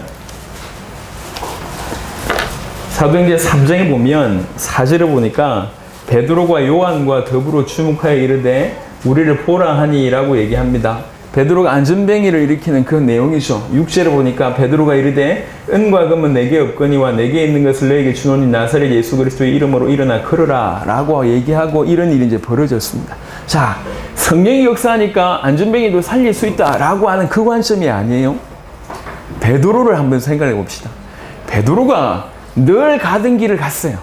사도행전 3장에 보면 4절을 보니까 베드로가 요한과 더불어 주목하여 이르되 우리를 보라 하니 라고 얘기합니다. 베드로가 안전뱅이를 일으키는 그 내용이죠. 6절을 보니까 베드로가 이르되 은과 금은 내게 없거니와 내게 있는 것을 너에게 주노니 나사렛 예수 그리스도의 이름으로 일어나 걸으라 라고 얘기하고 이런 일이 이제 벌어졌습니다. 자, 성령이 역사하니까 안전뱅이도 살릴 수 있다 라고 하는 그 관점이 아니에요. 베드로를 한번 생각해 봅시다. 베드로가 늘 가던 길을 갔어요.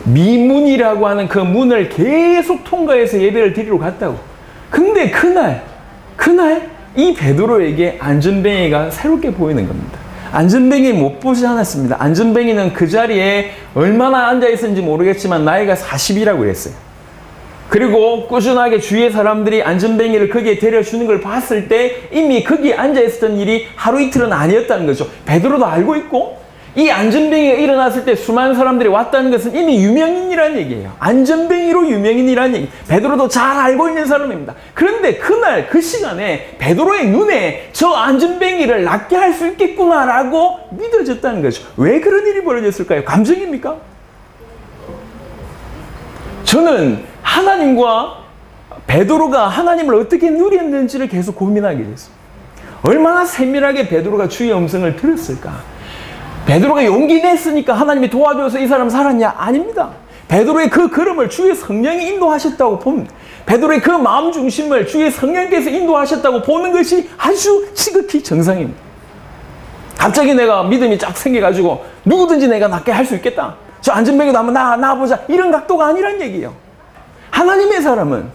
미문이라고 하는 그 문을 계속 통과해서 예배를 드리러 갔다고. 근데 그날 이 베드로에게 안전뱅이가 새롭게 보이는 겁니다. 안전뱅이 못 보지 않았습니다. 안전뱅이는 그 자리에 얼마나 앉아있었는지 모르겠지만 나이가 40이라고 그랬어요. 그리고 꾸준하게 주위의 사람들이 안전뱅이를 거기에 데려주는 걸 봤을 때 이미 거기에 앉아있었던 일이 하루 이틀은 아니었다는 거죠. 베드로도 알고 있고 이 안전뱅이가 일어났을 때 수많은 사람들이 왔다는 것은 이미 유명인이라는 얘기예요. 안전뱅이로 유명인이라는 얘기. 베드로도 잘 알고 있는 사람입니다. 그런데 그날 그 시간에 베드로의 눈에 저 안전뱅이를 낫게 할 수 있겠구나라고 믿어졌다는 거죠. 왜 그런 일이 벌어졌을까요? 감정입니까? 저는 하나님과 베드로가 하나님을 어떻게 누렸는지를 계속 고민하게 됐어요. 얼마나 세밀하게 베드로가 주의 음성을 들었을까? 베드로가 용기 냈으니까 하나님이 도와줘서 이 사람 살았냐? 아닙니다. 베드로의 그 걸음을 주의 성령이 인도하셨다고 봅니다. 베드로의 그 마음 중심을 주의 성령께서 인도하셨다고 보는 것이 아주 지극히 정상입니다. 갑자기 내가 믿음이 쫙 생겨가지고 누구든지 내가 낫게 할 수 있겠다. 저 안전뱅이도 한번 나와보자. 이런 각도가 아니란 얘기예요. 하나님의 사람은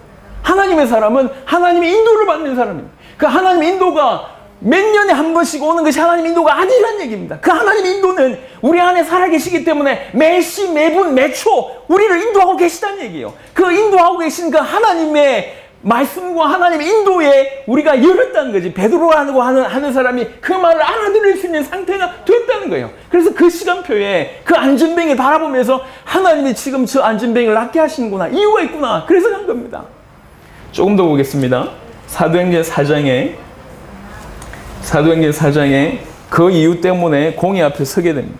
하나님의 인도를 받는 사람입니다. 그 하나님의 인도가 몇 년에 한 번씩 오는 것이 하나님의 인도가 아니란 얘기입니다. 그 하나님의 인도는 우리 안에 살아계시기 때문에 매시, 매분, 매초 우리를 인도하고 계시다는 얘기예요. 그 인도하고 계신 그 하나님의 말씀과 하나님의 인도에 우리가 열었다는 거지. 베드로라고 하는 사람이 그 말을 알아들을 수 있는 상태가 됐다는 거예요. 그래서 그 시간표에 그 안전뱅이를 바라보면서 하나님이 지금 저 안전뱅이를 낫게 하시는구나. 이유가 있구나. 그래서 간 겁니다. 조금 더 보겠습니다. 사도행전 4장에 그 이유 때문에 공의 앞에 서게 됩니다.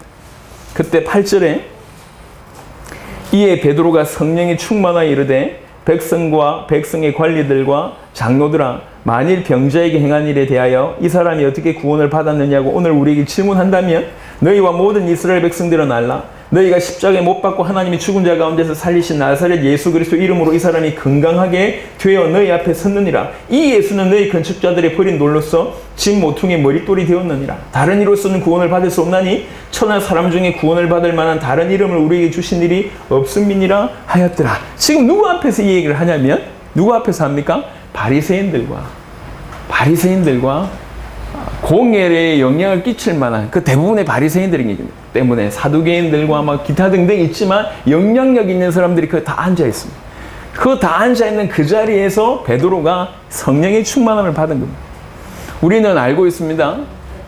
그때 8절에 이에 베드로가 성령이 충만하여 이르되 백성과 백성의 관리들과 장로들아 만일 병자에게 행한 일에 대하여 이 사람이 어떻게 구원을 받았느냐고 오늘 우리에게 질문한다면 너희와 모든 이스라엘 백성들은 알라. 너희가 십자가에 못 박고 하나님이 죽은 자 가운데서 살리신 나사렛 예수 그리스도 이름으로 이 사람이 건강하게 되어 너희 앞에 섰느니라. 이 예수는 너희 건축자들의 버린 돌로서 집 모퉁이의 머릿돌이 되었느니라. 다른 이로서는 구원을 받을 수 없나니 천하 사람 중에 구원을 받을 만한 다른 이름을 우리에게 주신 일이 없음이니라 하였더라. 지금 누구 앞에서 이 얘기를 하냐면 누구 앞에서 합니까? 바리새인들과 공예에 영향을 끼칠 만한 그 대부분의 바리새인들이기 때문에 사두개인들과 막 기타 등등 있지만 영향력 있는 사람들이 그 다 앉아 있습니다. 그 다 앉아 있는 그 자리에서 베드로가 성령의 충만함을 받은 겁니다. 우리는 알고 있습니다.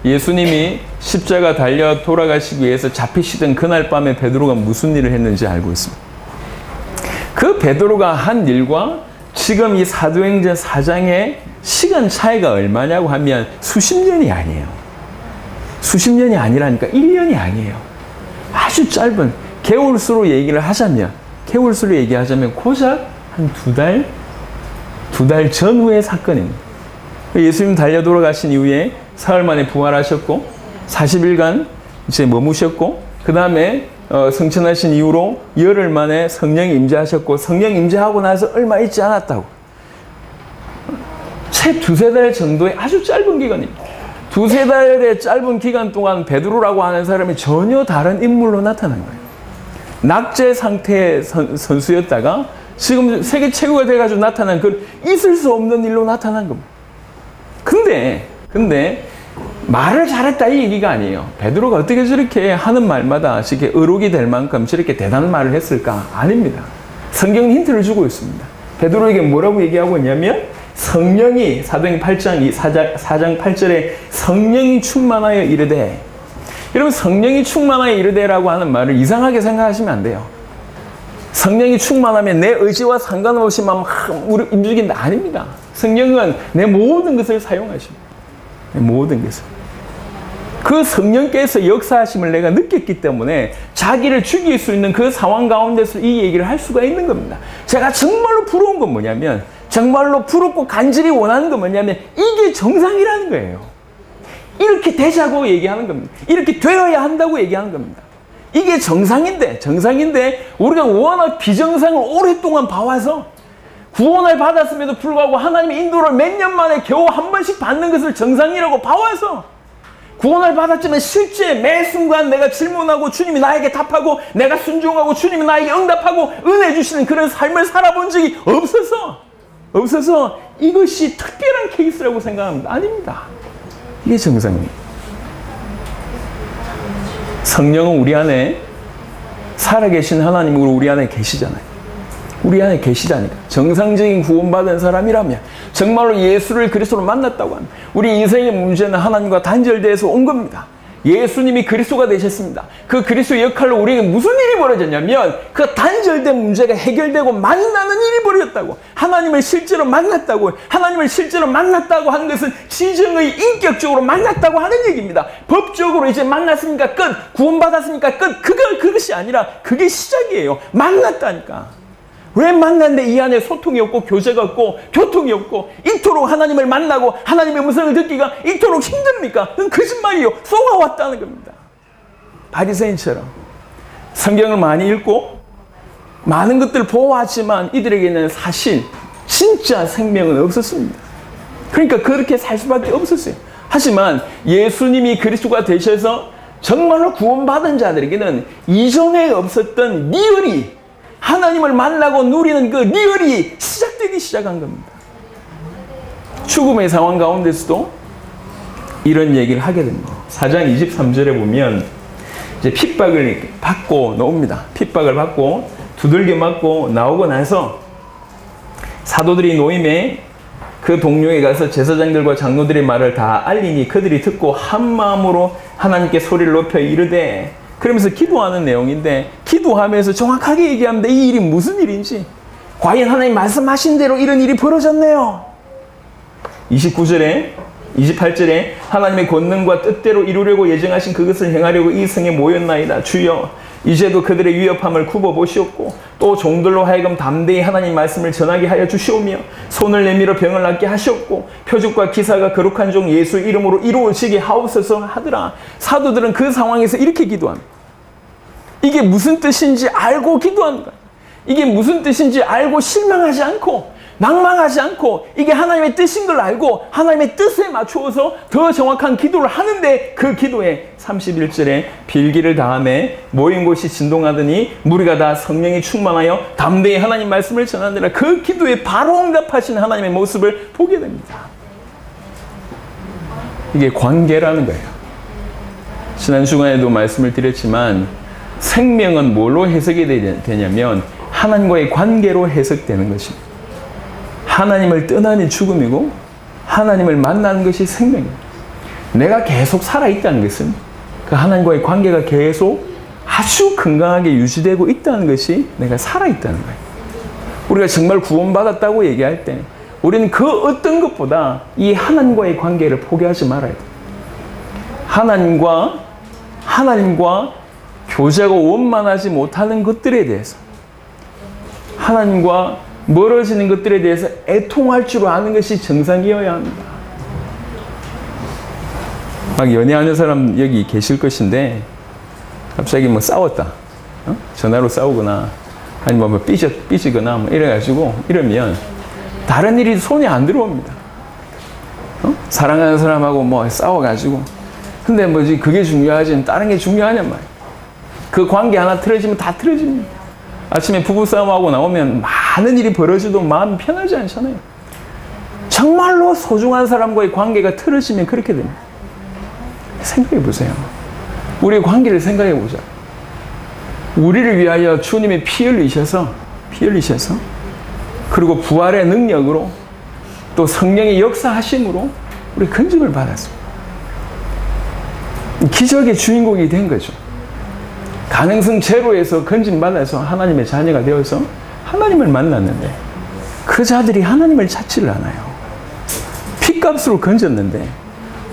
예수님이 십자가 달려 돌아가시기 위해서 잡히시던 그날 밤에 베드로가 무슨 일을 했는지 알고 있습니다. 그 베드로가 한 일과 지금 이 사도행전 4장의 시간 차이가 얼마냐고 하면 수십 년이 아니에요. 수십 년이 아니라니까 1년이 아니에요. 아주 짧은 개월수로 얘기하자면 고작 한 두 달 전후의 사건입니다. 예수님 달려 돌아가신 이후에 사흘 만에 부활하셨고 40일간 이제 머무셨고 그 다음에 성천하신 이후로 열흘 만에 성령이 임재하셨고 성령 임재하고 나서 얼마 있지 않았다고. 채 두세 달 정도의 아주 짧은 기간입니다. 두세 달의 짧은 기간 동안 베드로라고 하는 사람이 전혀 다른 인물로 나타난 거예요. 낙제 상태의 선수였다가 지금 세계 최고가 돼가지고 나타난 그 있을 수 없는 일로 나타난 겁니다. 근데 말을 잘했다 이 얘기가 아니에요. 베드로가 어떻게 저렇게 하는 말마다 저렇게 의록이 될 만큼 저렇게 대단한 말을 했을까? 아닙니다. 성경은 힌트를 주고 있습니다. 베드로에게 뭐라고 얘기하고 있냐면 성령이 사도행 8장 4장 8절에 성령이 충만하여 이르되, 여러분 성령이 충만하여 이르되라고 하는 말을 이상하게 생각하시면 안 돼요. 성령이 충만하면 내 의지와 상관없이 막 움직인다. 아닙니다. 성령은 내 모든 것을 사용하십니다. 내 모든 것을. 그 성령께서 역사하심을 내가 느꼈기 때문에 자기를 죽일 수 있는 그 상황 가운데서 이 얘기를 할 수가 있는 겁니다. 제가 정말로 부러운 건 뭐냐면, 정말로 부럽고 간절히 원하는 건 뭐냐면 이게 정상이라는 거예요. 이렇게 되자고 얘기하는 겁니다. 이렇게 되어야 한다고 얘기하는 겁니다. 이게 정상인데 우리가 워낙 비정상을 오랫동안 봐와서 구원을 받았음에도 불구하고 하나님의 인도를 몇 년 만에 겨우 한 번씩 받는 것을 정상이라고 봐와서 구원을 받았지만 실제 매 순간 내가 질문하고 주님이 나에게 답하고 내가 순종하고 주님이 나에게 응답하고 은혜 주시는 그런 삶을 살아본 적이 없어서 이것이 특별한 케이스라고 생각합니다. 아닙니다. 이게 정상입니다. 성령은 우리 안에 살아계신 하나님으로 우리 안에 계시잖아요. 우리 안에 계시다니까. 정상적인 구원받은 사람이라면 정말로 예수를 그리스도로 만났다고 합니다. 우리 인생의 문제는 하나님과 단절돼서 온 겁니다. 예수님이 그리스도가 되셨습니다. 그 그리스도의 역할로 우리에게 무슨 일이 벌어졌냐면 그 단절된 문제가 해결되고 만나는 일이 벌어졌다고. 하나님을 실제로 만났다고. 하나님을 실제로 만났다고 하는 것은 지정의 인격적으로 만났다고 하는 얘기입니다. 법적으로 이제 만났으니까 끝, 구원받았으니까 끝. 그것이 아니라 그게 시작이에요. 만났다니까. 왜 만났는데 이 안에 소통이 없고 교제가 없고 교통이 없고 이토록 하나님을 만나고 하나님의 음성을 듣기가 이토록 힘듭니까? 그건 거짓말이요. 속아왔다는 겁니다. 바리새인처럼 성경을 많이 읽고 많은 것들을 보았지만 이들에게는 사실 진짜 생명은 없었습니다. 그러니까 그렇게 살 수밖에 없었어요. 하지만 예수님이 그리스도가 되셔서 정말로 구원받은 자들에게는 이전에 없었던 리얼이, 하나님을 만나고 누리는 그 리얼이 시작되기 시작한 겁니다. 죽음의 상황 가운데서도 이런 얘기를 하게 됩니다. 4장 23절에 보면 이제 핍박을 받고 나옵니다. 핍박을 받고 두들겨 맞고 나오고 나서 사도들이 노임에 그 동료에 가서 제사장들과 장로들의 말을 다 알리니 그들이 듣고 한 마음으로 하나님께 소리를 높여 이르되, 그러면서 기도하는 내용인데 기도하면서 정확하게 얘기합니다. 이 일이 무슨 일인지. 과연 하나님 말씀하신 대로 이런 일이 벌어졌네요. 29절에 28절에 하나님의 권능과 뜻대로 이루려고 예정하신 그것을 행하려고 이 성에 모였나이다. 주여 이제도 그들의 위협함을 굽어보시옵고 또 종들로 하여금 담대히 하나님 말씀을 전하게 하여 주시오며 손을 내밀어 병을 낫게 하시옵고 표적과 기사가 거룩한 종 예수 이름으로 이루어지게 하옵소서 하더라. 사도들은 그 상황에서 이렇게 기도합니다. 이게 무슨 뜻인지 알고 기도하는 거예요. 이게 무슨 뜻인지 알고 실망하지 않고 낭망하지 않고 이게 하나님의 뜻인 걸 알고 하나님의 뜻에 맞추어서 더 정확한 기도를 하는데, 그 기도에 31절에 빌기를 다음에 모인 곳이 진동하더니 무리가 다 성령이 충만하여 담대히 하나님 말씀을 전하느라, 그 기도에 바로 응답하신 하나님의 모습을 보게 됩니다. 이게 관계라는 거예요. 지난 주간에도 말씀을 드렸지만 생명은 뭘로 해석이 되냐면 하나님과의 관계로 해석되는 것입니다. 하나님을 떠나는 죽음이고 하나님을 만나는 것이 생명입니다. 내가 계속 살아있다는 것은 그 하나님과의 관계가 계속 아주 건강하게 유지되고 있다는 것이 내가 살아있다는 거예요. 우리가 정말 구원받았다고 얘기할 때 우리는 그 어떤 것보다 이 하나님과의 관계를 포기하지 말아야 돼요. 하나님과 교제가 원만하지 못하는 것들에 대해서, 하나님과 멀어지는 것들에 대해서 애통할 줄 아는 것이 정상이어야 합니다. 막 연애하는 사람 여기 계실 것인데 갑자기 뭐 싸웠다, 전화로 싸우거나 아니면 뭐 삐지거나 뭐 이래가지고 이러면 다른 일이 손에 안 들어옵니다. 사랑하는 사람하고 뭐 싸워가지고, 근데 뭐지 그게 중요하지 다른 게 중요하냔 말이야. 그 관계 하나 틀어지면 다 틀어집니다. 아침에 부부싸움하고 나오면 많은 일이 벌어져도 마음이 편하지 않잖아요. 정말로 소중한 사람과의 관계가 틀어지면 그렇게 됩니다. 생각해 보세요. 우리의 관계를 생각해 보자. 우리를 위하여 주님이 피 흘리셔서 그리고 부활의 능력으로 또 성령의 역사하심으로 우리 건짐을 받았습니다. 기적의 주인공이 된 거죠. 가능성 제로에서 건짐 받아서 하나님의 자녀가 되어서 하나님을 만났는데 그 자들이 하나님을 찾지를 않아요. 핏값으로 건졌는데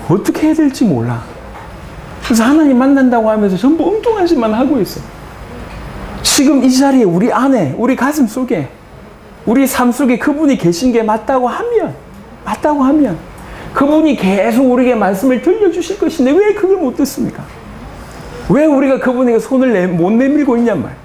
어떻게 해야 될지 몰라. 그래서 하나님 만난다고 하면서 전부 엉뚱한 짓만 하고 있어. 지금 이 자리에 우리 안에, 우리 가슴 속에, 우리 삶 속에 그분이 계신 게 맞다고 하면 그분이 계속 우리에게 말씀을 들려주실 것인데 왜 그걸 못 듣습니까? 왜 우리가 그분에게 손을 못 내밀고 있냔 말이에요.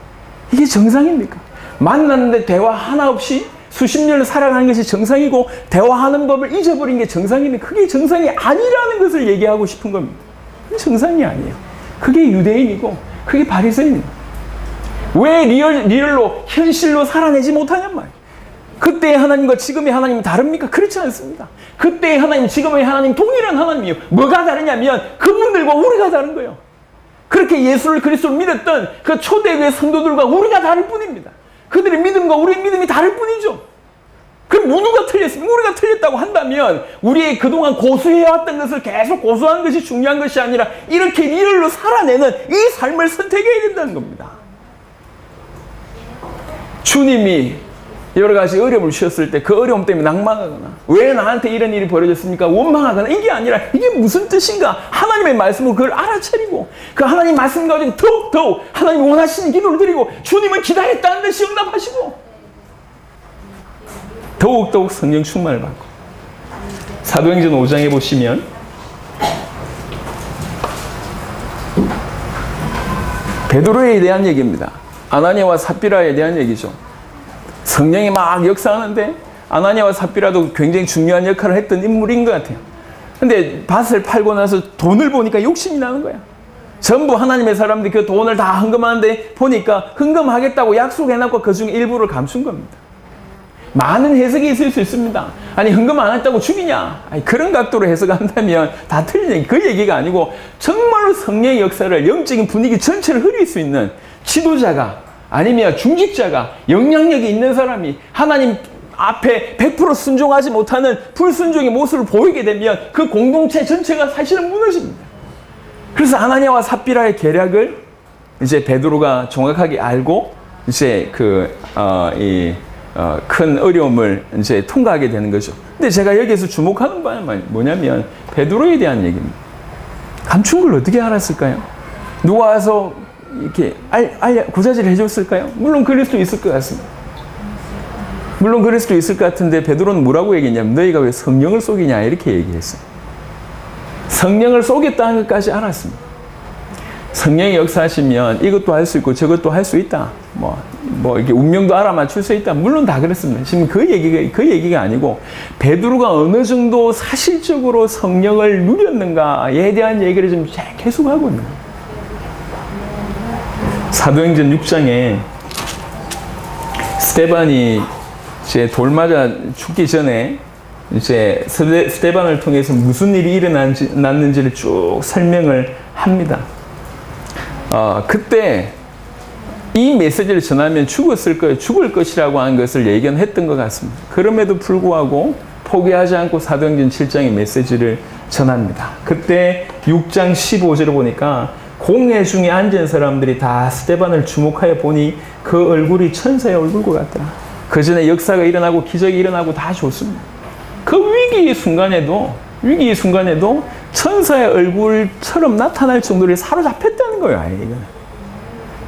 이게 정상입니까? 만났는데 대화 하나 없이 수십 년을 살아가는 것이 정상이고 대화하는 법을 잊어버린 게 정상인데 그게 정상이 아니라는 것을 얘기하고 싶은 겁니다. 정상이 아니에요. 그게 유대인이고 그게 바리새인입니다. 왜 리얼로 현실로 살아내지 못하냔 말이에요. 그때의 하나님과 지금의 하나님은 다릅니까? 그렇지 않습니다. 그때의 하나님, 지금의 하나님 동일한 하나님이에요. 뭐가 다르냐면 그분들과 우리가 다른 거예요. 그렇게 예수를 그리스도를 믿었던 그 초대교회 성도들과 우리가 다를 뿐입니다. 그들의 믿음과 우리의 믿음이 다를 뿐이죠. 그럼 누가 틀렸습니까? 우리가 틀렸다고 한다면 우리의 그동안 고수해왔던 것을 계속 고수하는 것이 중요한 것이 아니라 이렇게 리얼로 살아내는 이 삶을 선택해야 된다는 겁니다. 주님이 여러 가지 어려움을 주셨을 때 그 어려움 때문에 낭만하거나 왜 나한테 이런 일이 벌어졌습니까? 원망하거나 이게 아니라 이게 무슨 뜻인가? 하나님의 말씀으로 그걸 알아차리고 그 하나님 말씀 가지고 더욱 하나님이 원하시는 기도를 드리고 주님은 기다렸다는 듯이 응답하시고 더욱 성령 충만을 받고 사도행전 5장에 보시면 베드로에 대한 얘기입니다. 아나니아와 삽비라에 대한 얘기죠. 성령이 막 역사하는데 아나니아와 삽비라도 굉장히 중요한 역할을 했던 인물인 것 같아요. 근데 밭을 팔고 나서 돈을 보니까 욕심이 나는 거야. 전부 하나님의 사람들이 그 돈을 다 헌금하는데 보니까 헌금하겠다고 약속해놓고 그 중에 일부를 감춘 겁니다. 많은 해석이 있을 수 있습니다. 아니 헌금 안 했다고 죽이냐? 아니, 그런 각도로 해석한다면 다 틀린 얘기. 그 얘기가 아니고 정말로 성령의 역사를 영적인 분위기 전체를 흐릴 수 있는 지도자가 아니면 중직자가 영향력이 있는 사람이 하나님 앞에 100% 순종하지 못하는 불순종의 모습을 보이게 되면 그 공동체 전체가 사실은 무너집니다. 그래서 아나니아와 삽비라의 계략을 이제 베드로가 정확하게 알고 이제 큰 어려움을 이제 통과하게 되는 거죠. 근데 제가 여기에서 주목하는 바는 뭐냐면 베드로에 대한 얘기입니다. 감춘 걸 어떻게 알았을까요? 누가 와서 이렇게 고자질을 해줬을까요? 물론 그럴 수도 있을 것 같습니다. 물론 그럴 수도 있을 것 같은데 베드로는 뭐라고 얘기했냐면 너희가 왜 성령을 속이냐 이렇게 얘기했어요. 성령을 속였다는 것까지 알았습니다. 성령이 역사하시면 이것도 할 수 있고 저것도 할 수 있다. 뭐 이렇게 운명도 알아맞출 수 있다. 물론 다 그렇습니다. 지금 그 얘기가 아니고 베드로가 어느 정도 사실적으로 성령을 누렸는가에 대한 얘기를 좀 계속하고 있는 거예요. 사도행전 6장에 스데반이 이제 돌 맞아 죽기 전에 이제 스데반을 통해서 무슨 일이 일어났는지를 쭉 설명을 합니다. 그때 이 메시지를 전하면 죽을 것이라고 하는 것을 예견했던 것 같습니다. 그럼에도 불구하고 포기하지 않고 사도행전 7장의 메시지를 전합니다. 그때 6장 15절을 보니까 공회 중에 앉은 사람들이 다 스데반을 주목하여 보니 그 얼굴이 천사의 얼굴과 같더라. 그 전에 역사가 일어나고 기적이 일어나고 다 좋습니다. 그 위기의 순간에도 천사의 얼굴처럼 나타날 정도로 사로잡혔다는 거예요.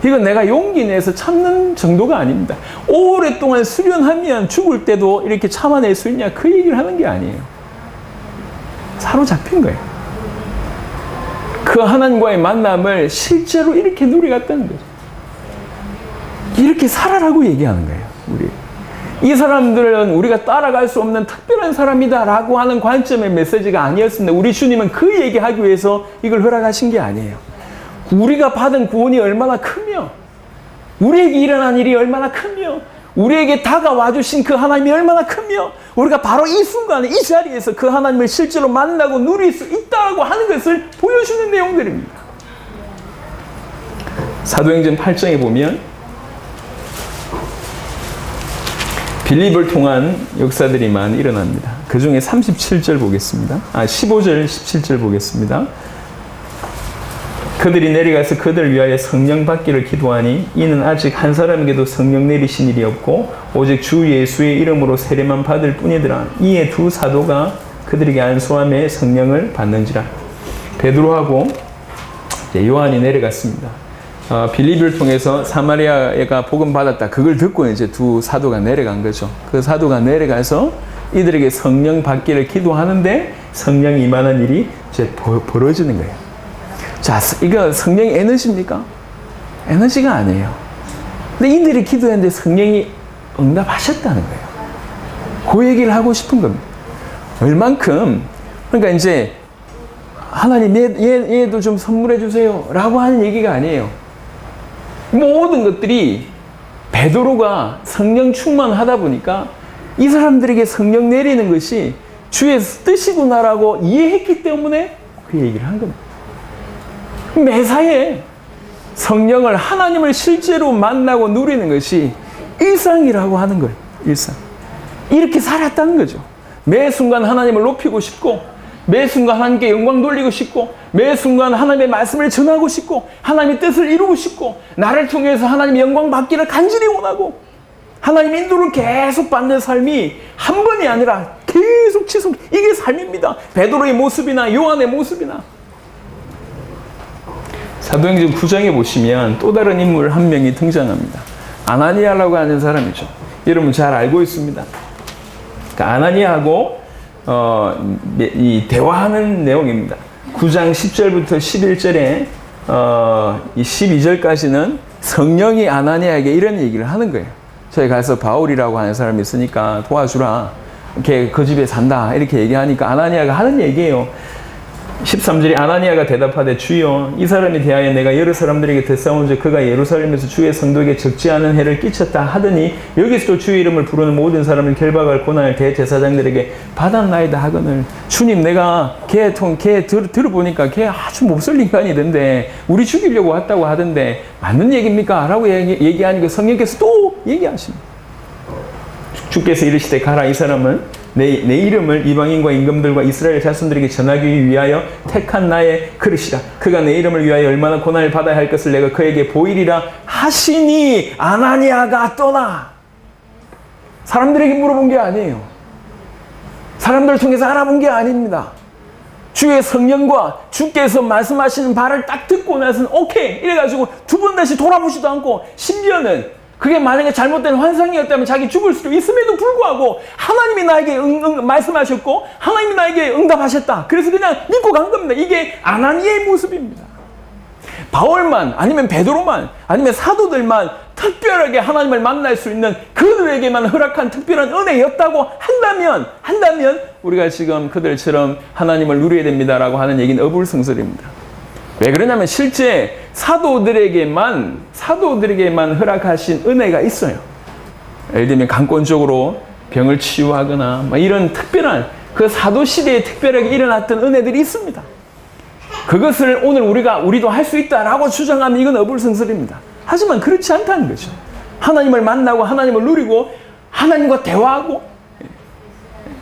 이건 내가 용기 내서 참는 정도가 아닙니다. 오랫동안 수련하면 죽을 때도 이렇게 참아낼 수 있냐 그 얘기를 하는 게 아니에요. 사로잡힌 거예요. 그 하나님과의 만남을 실제로 이렇게 누려갔다는 거죠. 이렇게 살아라고 얘기하는 거예요. 이 사람들은 우리가 따라갈 수 없는 특별한 사람이다라고 하는 관점의 메시지가 아니었습니다. 우리 주님은 그 얘기하기 위해서 이걸 허락하신 게 아니에요. 우리가 받은 구원이 얼마나 크며, 우리에게 일어난 일이 얼마나 크며, 우리에게 다가와 주신 그 하나님이 얼마나 크며, 우리가 바로 이 순간에 이 자리에서 그 하나님을 실제로 만나고 누릴 수 있다고 하는 것을 보여주는 내용들입니다. 사도행전 8장에 보면 빌립을 통한 역사들이 많이 일어납니다. 그 중에 37절 보겠습니다. 15절, 17절 보겠습니다. 그들이 내려가서 그들을 위하여 성령 받기를 기도하니 이는 아직 한 사람에게도 성령 내리신 일이 없고 오직 주 예수의 이름으로 세례만 받을 뿐이더라. 이에 두 사도가 그들에게 안수함에 성령을 받는지라. 베드로하고 요한이 내려갔습니다. 빌립을 통해서 사마리아가 복음 받았다. 그걸 듣고 이제 두 사도가 내려간 거죠. 그 사도가 내려가서 이들에게 성령 받기를 기도하는데 성령이 임하는 일이 이제 벌어지는 거예요. 자, 이거 성령의 에너지입니까? 에너지가 아니에요. 근데 이들이 기도했는데 성령이 응답하셨다는 거예요. 그 얘기를 하고 싶은 겁니다. 얼만큼, 그러니까 이제 하나님 얘도 좀 선물해 주세요 라고 하는 얘기가 아니에요. 모든 것들이 베드로가 성령 충만하다 보니까 이 사람들에게 성령 내리는 것이 주의 뜻이구나라고 이해했기 때문에 그 얘기를 한 겁니다. 매사에 성령을, 하나님을 실제로 만나고 누리는 것이 일상이라고 하는 거예요. 일상. 이렇게 살았다는 거죠. 매 순간 하나님을 높이고 싶고, 매 순간 하나님께 영광 돌리고 싶고, 매 순간 하나님의 말씀을 전하고 싶고, 하나님의 뜻을 이루고 싶고, 나를 통해서 하나님의 영광 받기를 간절히 원하고, 하나님의 인도를 계속 받는 삶이 한 번이 아니라 계속 지속, 이게 삶입니다. 베드로의 모습이나 요한의 모습이나. 사도행전 9장에 보시면 또 다른 인물 한 명이 등장합니다. 아나니아라고 하는 사람이죠. 여러분 잘 알고 있습니다. 그러니까 아나니아하고 이 대화하는 내용입니다. 9장 10절부터 11절에 이 12절까지는 성령이 아나니아에게 이런 얘기를 하는 거예요. 저희 가서 바울이라고 하는 사람이 있으니까 도와주라. 걔 그 집에 산다. 이렇게 얘기하니까 아나니아가 하는 얘기예요. 13절에 아나니아가 대답하되 주여 이 사람에 대하여 내가 여러 사람들에게 되싸운즉 그가 예루살렘에서 주의 성도에게 적지 않은 해를 끼쳤다 하더니 여기서도 주의 이름을 부르는 모든 사람을 결박할 고난을 대제사장들에게 받았나이다 하거늘. 주님, 내가 걔 들어보니까 걔 아주 몹쓸 인간이던데 우리 죽이려고 왔다고 하던데 맞는 얘기입니까? 라고 얘기하니까 성령께서 또 얘기하십니다. 주께서 이르시되 가라. 이 사람은 내 이름을 이방인과 임금들과 이스라엘 자손들에게 전하기 위하여 택한 나의 그릇이라. 그가 내 이름을 위하여 얼마나 고난을 받아야 할 것을 내가 그에게 보이리라 하시니 아나니아가 떠나. 사람들에게 물어본 게 아니에요. 사람들을 통해서 알아본 게 아닙니다. 주의 성령과 주께서 말씀하시는 바를 딱 듣고 나서는 오케이 이래가지고 두 번 다시 돌아보지도 않고, 심지어는 그게 만약에 잘못된 환상이었다면 자기 죽을 수도 있음에도 불구하고 하나님이 나에게 말씀하셨고 하나님이 나에게 응답하셨다. 그래서 그냥 믿고 간 겁니다. 이게 아나니아의 모습입니다. 바울만, 아니면 베드로만, 아니면 사도들만 특별하게 하나님을 만날 수 있는 그들에게만 허락한 특별한 은혜였다고 한다면 우리가 지금 그들처럼 하나님을 누려야 됩니다라고 하는 얘기는 어불성설입니다. 왜 그러냐면 실제 사도들에게만 허락하신 은혜가 있어요. 예를 들면 강권적으로 병을 치유하거나 이런 특별한 그 사도 시대에 특별하게 일어났던 은혜들이 있습니다. 그것을 오늘 우리도 할 수 있다라고 주장하면 이건 어불성설입니다. 하지만 그렇지 않다는 거죠. 하나님을 만나고 하나님을 누리고 하나님과 대화하고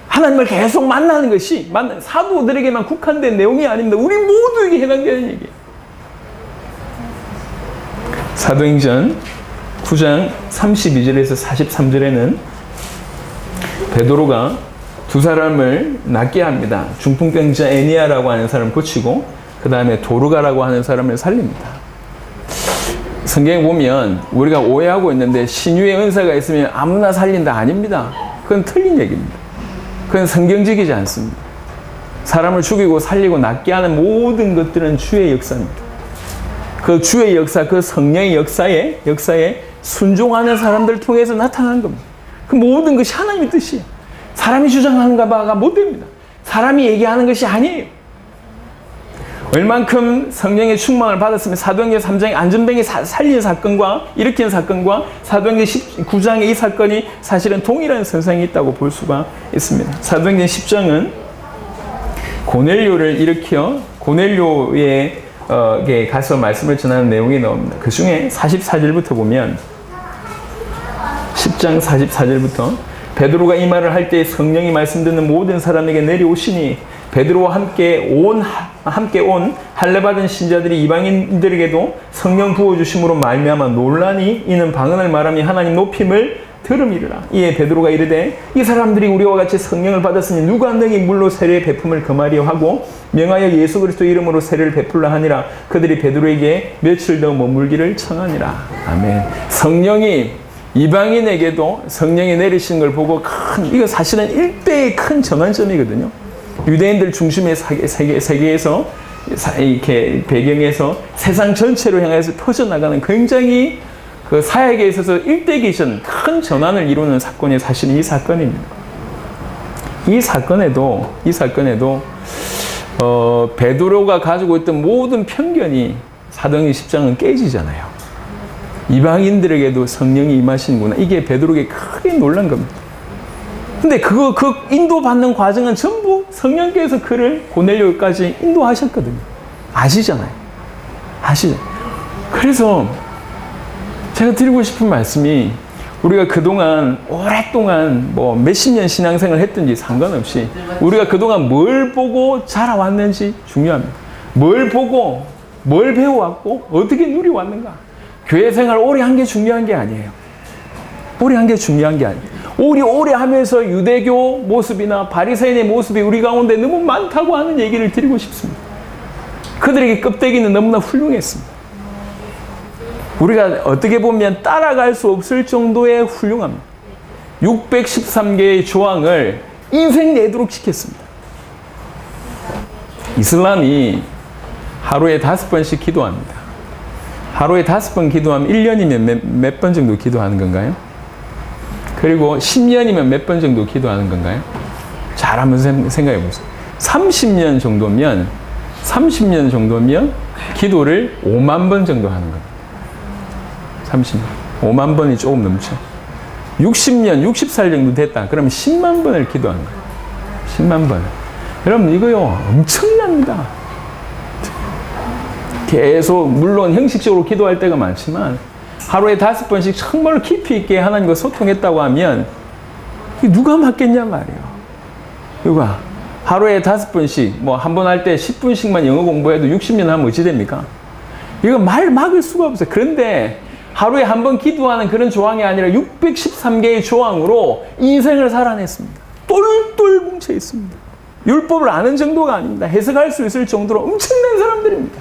하나님을 계속 만나는 것이 사도들에게만 국한된 내용이 아닙니다. 우리 모두에게 해당되는 얘기예요. 사도행전 9장 32절에서 43절에는 베드로가 두 사람을 낫게 합니다. 중풍병자 애니아라고 하는 사람을 고치고 그 다음에 도르가라고 하는 사람을 살립니다. 성경에 보면 우리가 오해하고 있는데 신유의 은사가 있으면 아무나 살린다. 아닙니다. 그건 틀린 얘기입니다. 그건 성경적이지 않습니다. 사람을 죽이고 살리고 낫게 하는 모든 것들은 주의 역사입니다. 그 주의 역사, 그 성령의 역사에 순종하는 사람들 통해서 나타나는 겁니다. 그 모든 것이 하나님의 뜻이에요. 사람이 주장하는 바가 못 됩니다. 사람이 얘기하는 것이 아니에요. 얼만큼 성령의 충만을 받았으면 사도행전 3장의 안전뱅이 살린 사건과 일으킨 사건과 사도행전 19장의 이 사건이 사실은 동일한 선상에 있다고 볼 수가 있습니다. 사도행전 10장은 고넬료를 일으켜 고넬료에 가서 말씀을 전하는 내용이 나옵니다. 그 중에 44절부터 보면 10장 44절부터 베드로가 이 말을 할 때 성령이 말씀 듣는 모든 사람에게 내려오시니 베드로와 함께 온 할례받은 신자들이 이방인들에게도 성령 부어주심으로 말미암아 논란이 이는 방언을 말하며 하나님 높임을 들음이르라. 이에 베드로가 이르되 이 사람들이 우리와 같이 성령을 받았으니 누가 능히 물로 세례의 베품을 금하리요 하고 명하여 예수 그리스도 이름으로 세례를 베풀라 하니라. 그들이 베드로에게 며칠 더 머물기를 청하니라. 아멘. 성령이 이방인에게도 성령이 내리신 걸 보고 이거 사실은 일대의 큰 전환점이거든요. 유대인들 중심의 세계에서 이렇게 배경에서 세상 전체로 향해서 퍼져나가는 굉장히 그 사역에 있어서 일대기전 큰 전환을 이루는 사건이 사실은 이 사건입니다. 이 사건에도 베드로가 가지고 있던 모든 편견이 사도행전 10장은 깨지잖아요. 이방인들에게도 성령이 임하시는구나. 이게 베드로에게 크게 놀란 겁니다. 근데 그 인도받는 과정은 전부 성령께서 그를 고넬료까지 인도하셨거든요. 아시잖아요. 그래서 제가 드리고 싶은 말씀이 우리가 그동안 오랫동안 뭐 몇십 년 신앙생활을 했든지 상관없이 우리가 그동안 뭘 보고 자라왔는지 중요합니다. 뭘 보고 뭘 배워왔고 어떻게 누려왔는가. 교회 생활 오래 한 게 중요한 게 아니에요. 오래 하면서 유대교 모습이나 바리새인의 모습이 우리 가운데 너무 많다고 하는 얘기를 드리고 싶습니다. 그들에게 껍데기는 너무나 훌륭했습니다. 우리가 어떻게 보면 따라갈 수 없을 정도의 훌륭합니다. 613개의 조항을 인생 내도록 시켰습니다. 이슬람이 하루에 5번씩 기도합니다. 하루에 5번 기도하면 1년이면 몇 번 정도 기도하는 건가요? 그리고 10년이면 몇 번 정도 기도하는 건가요? 잘 한번 생각해 보세요. 30년 정도면 기도를 5만 번 정도 하는 겁니다. 30년. 5만 번이 조금 넘죠. 60년, 60살 정도 됐다. 그러면 10만 번을 기도하는 거예요. 10만 번. 여러분, 이거요, 엄청납니다. 계속, 물론 형식적으로 기도할 때가 많지만, 하루에 5번씩 정말 깊이 있게 하나님과 소통했다고 하면, 누가 맞겠냐 말이에요. 누가? 하루에 5번씩, 뭐, 한 번 할 때 10분씩만 영어 공부해도 60년 하면 어찌 됩니까? 이거 말 막을 수가 없어요. 그런데, 하루에 한 번 기도하는 그런 조항이 아니라 613개의 조항으로 인생을 살아냈습니다. 똘똘 뭉쳐 있습니다. 율법을 아는 정도가 아닙니다. 해석할 수 있을 정도로 엄청난 사람들입니다.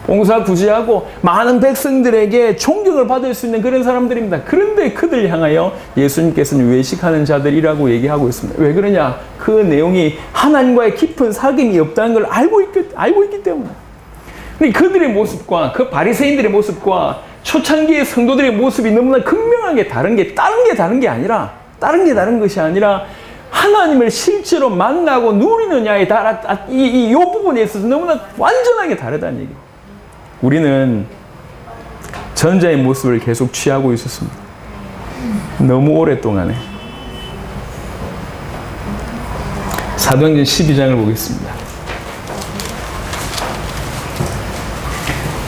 봉사 구제하고 많은 백성들에게 존경을 받을 수 있는 그런 사람들입니다. 그런데 그들 향하여 예수님께서는 외식하는 자들이라고 얘기하고 있습니다. 왜 그러냐? 그 내용이 하나님과의 깊은 사귐이 없다는 걸 알고 있기 때문에. 근데 그들의 모습과 그 바리새인들의 모습과 초창기의 성도들의 모습이 너무나 극명하게 다른 것이 아니라 하나님을 실제로 만나고 누리느냐에 따라 이 부분에 있어서 너무나 완전하게 다르다는 얘기예요. 우리는 전자의 모습을 계속 취하고 있었습니다. 너무 오랫동안에. 사도행전 12장을 보겠습니다.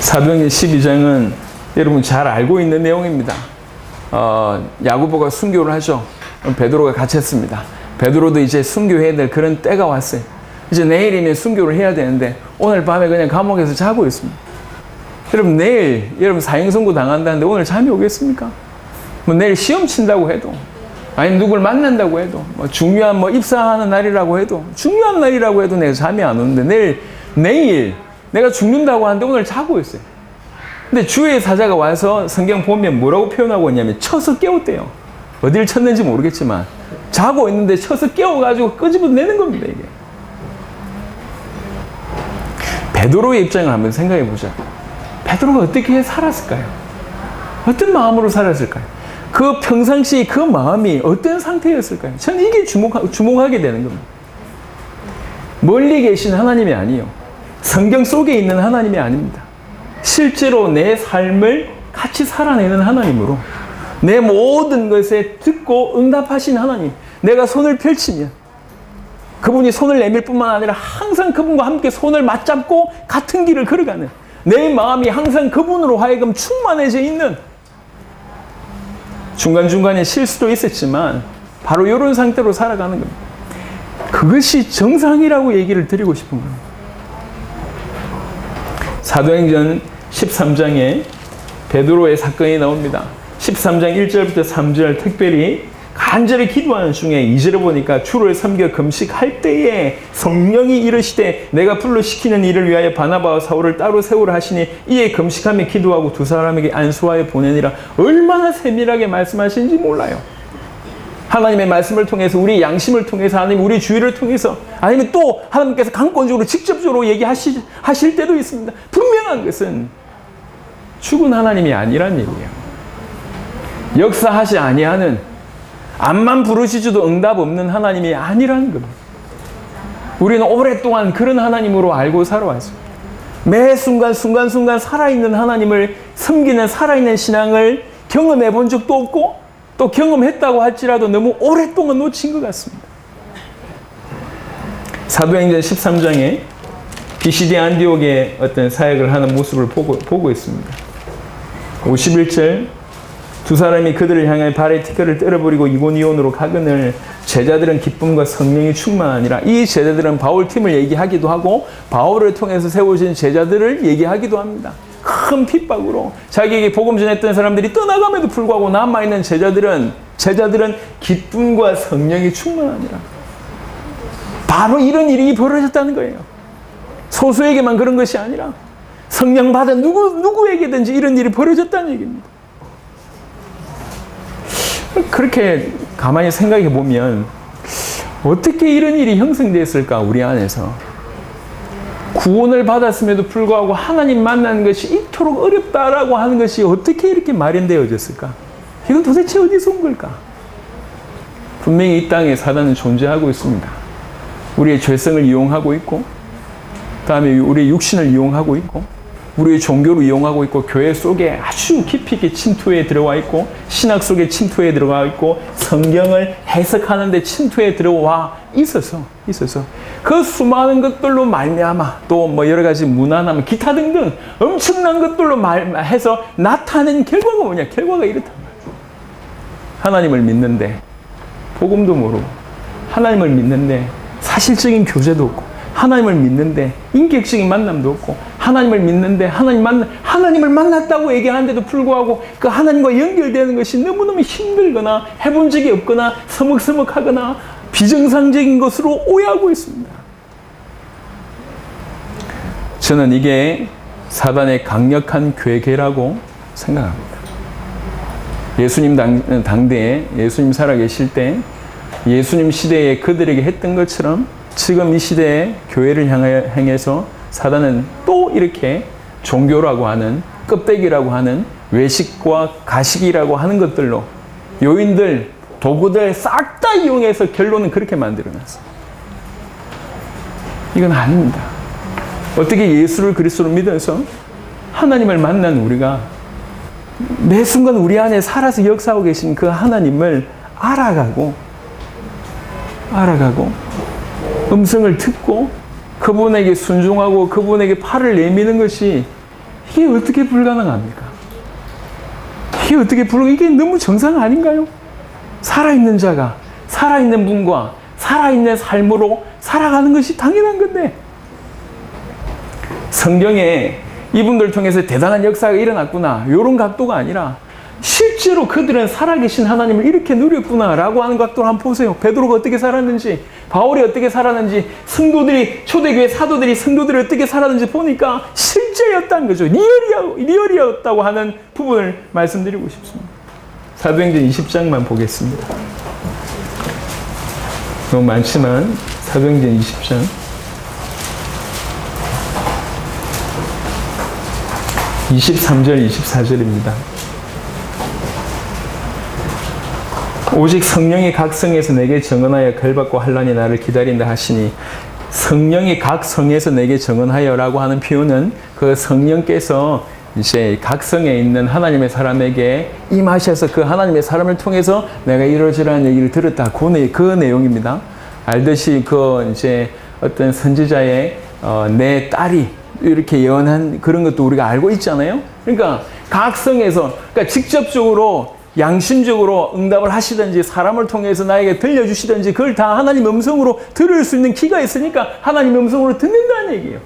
사도행전 12장은 여러분 잘 알고 있는 내용입니다. 야고보가 순교를 하죠. 베드로가 갇혔습니다. 베드로도 이제 순교해야 될 그런 때가 왔어요. 이제 내일이면 순교를 해야 되는데 오늘 밤에 그냥 감옥에서 자고 있습니다. 여러분 내일 여러분 사형선고 당한다는데 오늘 잠이 오겠습내일 시험 친다고 해도 아니 누굴 만난다고 해도 중요한 입사하는 날이라고 해도 내가 잠이 안 오는데 내일 내가 죽는다고 하는데 오늘 자고 있어요. 근데 주의 사자가 와서 성경 보면 뭐라고 표현하고 있냐면 쳐서 깨웠대요. 어딜 쳤는지 모르겠지만 자고 있는데 쳐서 깨워가지고 끄집어내는 겁니다. 이게 베드로의 입장을 한번 생각해 보자. 베드로가 어떻게 살았을까요? 어떤 마음으로 살았을까요? 그 평상시 그 마음이 어떤 상태였을까요? 저는 이게 주목하게 되는 겁니다. 멀리 계신 하나님이 아니요. 성경 속에 있는 하나님이 아닙니다. 실제로 내 삶을 같이 살아내는 하나님으로 내 모든 것에 듣고 응답하신 하나님. 내가 손을 펼치면 그분이 손을 내밀 뿐만 아니라 항상 그분과 함께 손을 맞잡고 같은 길을 걸어가는, 내 마음이 항상 그분으로 하여금 충만해져 있는, 중간중간에 실수도 있었지만 바로 이런 상태로 살아가는 겁니다. 그것이 정상이라고 얘기를 드리고 싶은 겁니다. 사도행전 13장에 베드로의 사건이 나옵니다. 13장 1절부터 3절, 특별히 간절히 기도하는 중에 2절을 보니까 주를 섬겨 금식할 때에 성령이 이르시되 내가 불러 시키는 일을 위하여 바나바와 사울을 따로 세우라 하시니 이에 금식하며 기도하고 두 사람에게 안수하여 보내니라. 얼마나 세밀하게 말씀하시는지 몰라요. 하나님의 말씀을 통해서, 우리 양심을 통해서, 아니면 우리 주의를 통해서, 아니면 또 하나님께서 강권적으로 직접적으로 얘기하실 때도 있습니다. 분명한 것은 죽은 하나님이 아니란 얘기예요. 역사하지 아니하는, 앞만 부르시지도 응답 없는 하나님이 아니라는 겁니다. 우리는 오랫동안 그런 하나님으로 알고 살아왔습니다. 매 순간순간 살아있는 하나님을 섬기는 살아있는 신앙을 경험해 본 적도 없고, 또 경험했다고 할지라도 너무 오랫동안 놓친 것 같습니다. 사도행전 13장에 비시디 안디옥의 어떤 사역을 하는 모습을 보고 있습니다. 51절, 두 사람이 그들을 향해 발에 티끌을 떨어버리고 이고니온으로 가거늘 제자들은 기쁨과 성령이 충만하니라. 이 제자들은 바울 팀을 얘기하기도 하고 바울을 통해서 세워진 제자들을 얘기하기도 합니다. 큰 핍박으로 자기에게 복음 전했던 사람들이 떠나감에도 불구하고 남아있는 제자들은 기쁨과 성령이 충만하니라. 바로 이런 일이 벌어졌다는 거예요. 소수에게만 그런 것이 아니라 성령 받은 누구에게든지 이런 일이 벌어졌다는 얘기입니다. 그렇게 가만히 생각해 보면 어떻게 이런 일이 형성됐을까? 우리 안에서 구원을 받았음에도 불구하고 하나님 만나는 것이 이토록 어렵다라고 하는 것이 어떻게 이렇게 마련되어졌을까? 이건 도대체 어디서 온 걸까? 분명히 이 땅에 사단은 존재하고 있습니다. 우리의 죄성을 이용하고 있고, 다음에 우리의 육신을 이용하고 있고, 우리의 종교를 이용하고 있고, 교회 속에 아주 깊이 있게 침투해 들어와 있고, 신학 속에 침투해 들어와 있고, 성경을 해석하는 데 침투해 들어와 있어서 그 수많은 것들로 말미암아, 또 뭐 여러 가지 문화나 기타 등등 엄청난 것들로 해서 나타낸 결과가 뭐냐? 결과가 이렇단 말이에요. 하나님을 믿는데 복음도 모르고, 하나님을 믿는데 사실적인 교제도 없고, 하나님을 믿는데 인격적인 만남도 없고, 하나님을 믿는데 하나님을 만났다고 얘기하는데도 불구하고 그 하나님과 연결되는 것이 너무너무 힘들거나 해본 적이 없거나 서먹서먹하거나 비정상적인 것으로 오해하고 있습니다. 저는 이게 사단의 강력한 괴계라고 생각합니다. 예수님 당대에, 예수님 살아계실 때 예수님 시대에 그들에게 했던 것처럼 지금 이 시대에 교회를 향해서 사단은 또 이렇게 종교라고 하는, 껍데기라고 하는 외식과 가식이라고 하는 것들로 요인들, 도구들 싹 다 이용해서 결론은 그렇게 만들어놨어요. 이건 아닙니다. 어떻게 예수를 그리스도로 믿어서 하나님을 만난 우리가 매 순간 우리 안에 살아서 역사하고 계신 그 하나님을 알아가고 음성을 듣고 그분에게 순종하고 그분에게 팔을 내미는 것이, 이게 어떻게 불가능합니까? 이게 너무 정상 아닌가요? 살아있는 자가 살아있는 분과 살아있는 삶으로 살아가는 것이 당연한 건데, 성경에 이분들 통해서 대단한 역사가 일어났구나, 이런 각도가 아니라 실제로 그들은 살아계신 하나님을 이렇게 누렸구나라고 하는 각도를 한번 보세요. 베드로가 어떻게 살았는지, 바울이 어떻게 살았는지, 성도들이, 초대교회 사도들이 성도들이 어떻게 살았는지 보니까 실제였다는 거죠. 리얼이었다고 하는 부분을 말씀드리고 싶습니다. 사도행전 20장만 보겠습니다. 너무 많지만 사도행전 20장 23절 24절입니다. 오직 성령이 각성해서 내게 정언하여 결박과 환난이 나를 기다린다 하시니 성령이 각 성에서 내게 정언하여라고 하는 표현은 그 성령께서 이제 각 성에 있는 하나님의 사람에게 임하셔서 그 하나님의 사람을 통해서 내가 이러저러한 얘기를 들었다. 그 내용입니다. 알듯이 그 이제 어떤 선지자의 내 딸이 이렇게 예언한 그런 것도 우리가 알고 있잖아요. 그러니까 각 성에서 그러니까 직접적으로 양심적으로 응답을 하시든지 사람을 통해서 나에게 들려주시든지 그걸 다 하나님의 음성으로 들을 수 있는 기가 있으니까 하나님의 음성으로 듣는다는 얘기예요.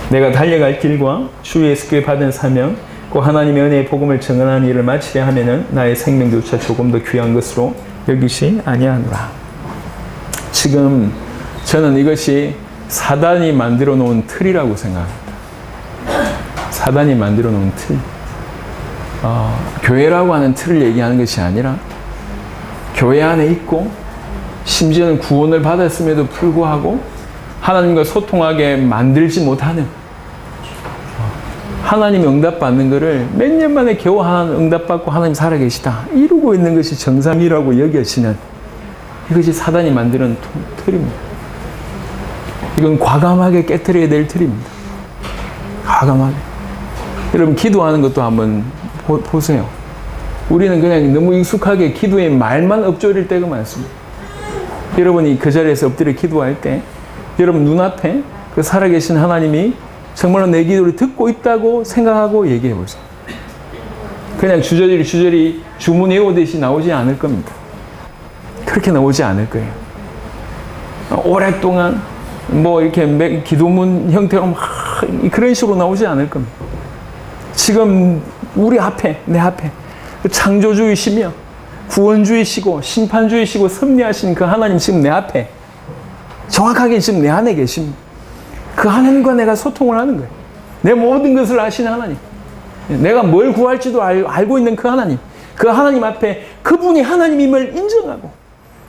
내가 달려갈 길과 주 예수께 받은 사명 그 하나님의 은혜의 복음을 증언하는 일을 마치려 하면은 나의 생명조차 조금 더 귀한 것으로 여기시 아니하노라. 지금 저는 이것이 사단이 만들어 놓은 틀이라고 생각합니다. 사단이 만들어 놓은 틀. 교회라고 하는 틀을 얘기하는 것이 아니라 교회 안에 있고 심지어는 구원을 받았음에도 불구하고 하나님과 소통하게 만들지 못하는 하나님 응답받는 것을 몇 년 만에 겨우 응답받고 하나님 살아계시다 이루고 있는 것이 정상이라고 여겨지는 이것이 사단이 만드는 틀입니다. 이건 과감하게 깨트려야 될 틀입니다. 과감하게. 여러분 기도하는 것도 한번 보세요. 우리는 그냥 너무 익숙하게 기도에 말만 엎조릴 때가 많습니다. 여러분이 그 자리에서 엎드려 기도할 때 여러분 눈앞에 그 살아계신 하나님이 정말로 내 기도를 듣고 있다고 생각하고 얘기해 보세요. 그냥 주저리 주문 외우듯이 나오지 않을 겁니다. 그렇게 나오지 않을 거예요. 오랫동안 뭐 이렇게 기도문 형태로 막 그런 식으로 나오지 않을 겁니다. 지금 우리 앞에 내 앞에 창조주이시며 구원주이시고 심판주이시고 섭리하신 그 하나님 지금 내 앞에 정확하게 지금 내 안에 계십니다. 그 하나님과 내가 소통을 하는 거예요. 내 모든 것을 아시는 하나님. 내가 뭘 구할지도 알고 있는 그 하나님. 그 하나님 앞에 그분이 하나님임을 인정하고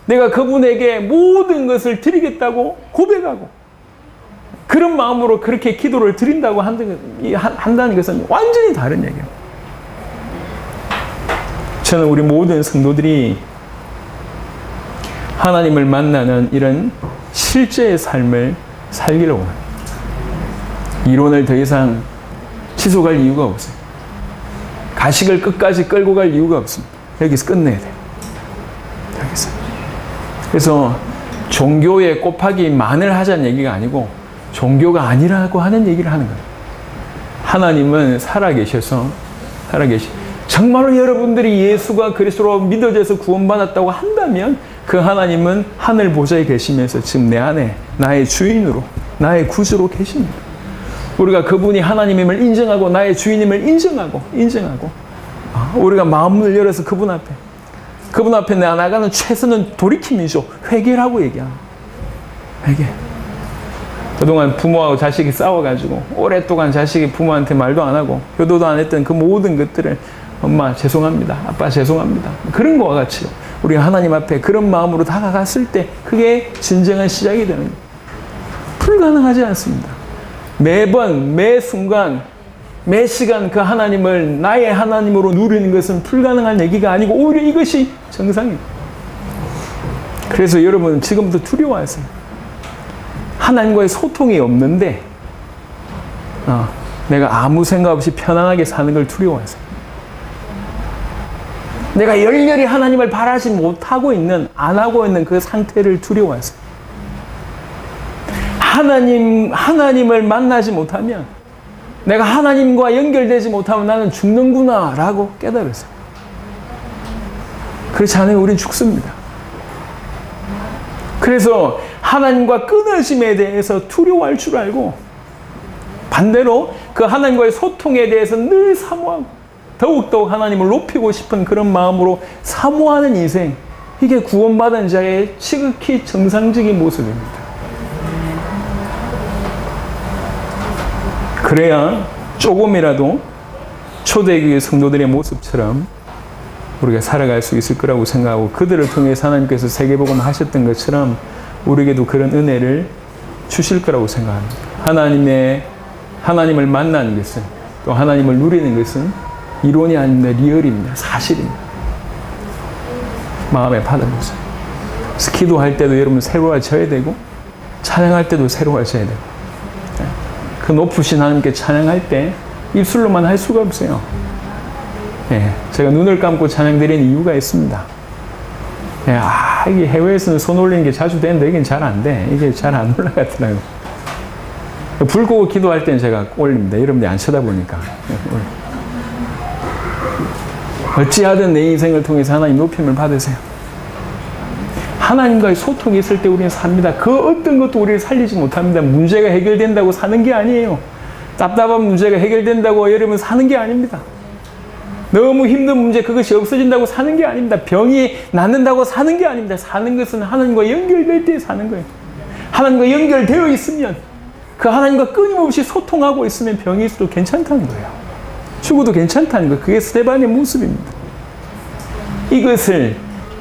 내가 그분에게 모든 것을 드리겠다고 고백하고 그런 마음으로 그렇게 기도를 드린다고 한다는 것은 완전히 다른 얘기예요. 저는 우리 모든 성도들이 하나님을 만나는 이런 실제의 삶을 살기를 원합니다. 이론을 더 이상 지속할 이유가 없어요. 가식을 끝까지 끌고 갈 이유가 없습니다. 여기서 끝내야 돼요. 여기서. 그래서 종교에 곱하기 만을 하자는 얘기가 아니고 종교가 아니라고 하는 얘기를 하는 거예요. 하나님은 살아계셔서 정말로 여러분들이 예수가 그리스도로 믿어져서 구원받았다고 한다면 그 하나님은 하늘 보좌에 계시면서 지금 내 안에 나의 주인으로 나의 구주로 계십니다. 우리가 그분이 하나님임을 인정하고 나의 주인임을 인정하고 우리가 마음을 열어서 그분 앞에 나아가는 최선은 돌이킴이죠. 회개라고 얘기합니다. 회개. 그동안 부모하고 자식이 싸워가지고 오랫동안 자식이 부모한테 말도 안 하고 효도도 안 했던 그 모든 것들을 엄마 죄송합니다. 아빠 죄송합니다. 그런 거와 같이 우리가 하나님 앞에 그런 마음으로 다가갔을 때 그게 진정한 시작이 되는 거예요. 불가능하지 않습니다. 매번 매 순간 매 시간 그 하나님을 나의 하나님으로 누리는 것은 불가능한 얘기가 아니고 오히려 이것이 정상입니다. 그래서 여러분 지금부터 두려워하세요. 하나님과의 소통이 없는데 내가 아무 생각 없이 편안하게 사는 걸 두려워하세요. 내가 열렬히 하나님을 바라지 못하고 있는 안 하고 있는 그 상태를 두려워하세요. 하나님을 만나지 못하면 내가 하나님과 연결되지 못하면 나는 죽는구나 라고 깨달았어요. 그렇지 않으면 우린 죽습니다. 그래서 하나님과 끊어짐에 대해서 두려워할 줄 알고 반대로 그 하나님과의 소통에 대해서 늘 사모하고 더욱더욱 하나님을 높이고 싶은 그런 마음으로 사모하는 인생, 이게 구원받은 자의 지극히 정상적인 모습입니다. 그래야 조금이라도 초대교회 성도들의 모습처럼 우리가 살아갈 수 있을 거라고 생각하고 그들을 통해서 하나님께서 세계복음 하셨던 것처럼 우리에게도 그런 은혜를 주실 거라고 생각합니다. 하나님을 만나는 것은 또 하나님을 누리는 것은 이론이 아닙니다. 리얼입니다. 사실입니다. 마음에 받아보세요. 기도할 때도 여러분 새로워져야 되고 찬양할 때도 새로워져야 되고 그 높으신 하나님께 찬양할 때 입술로만 할 수가 없어요. 제가 눈을 감고 찬양드리는 이유가 있습니다. 이게 해외에서는 손 올리는 게 자주 되는데 이게 잘 안 돼. 이게 잘 안 올라가더라고요. 불 끄고 기도할 때는 제가 올립니다. 여러분들이 안 쳐다보니까. 어찌하든 내 인생을 통해서 하나님 높임을 받으세요. 하나님과의 소통이 있을 때 우리는 삽니다. 그 어떤 것도 우리를 살리지 못합니다. 문제가 해결된다고 사는 게 아니에요. 답답한 문제가 해결된다고 여러분 사는 게 아닙니다. 너무 힘든 문제 그것이 없어진다고 사는 게 아닙니다. 병이 낫는다고 사는 게 아닙니다. 사는 것은 하나님과 연결될 때 사는 거예요. 하나님과 연결되어 있으면 그 하나님과 끊임없이 소통하고 있으면 병이 있어도 괜찮다는 거예요. 죽어도 괜찮다는 거예요. 그게 스데반의 모습입니다. 이것을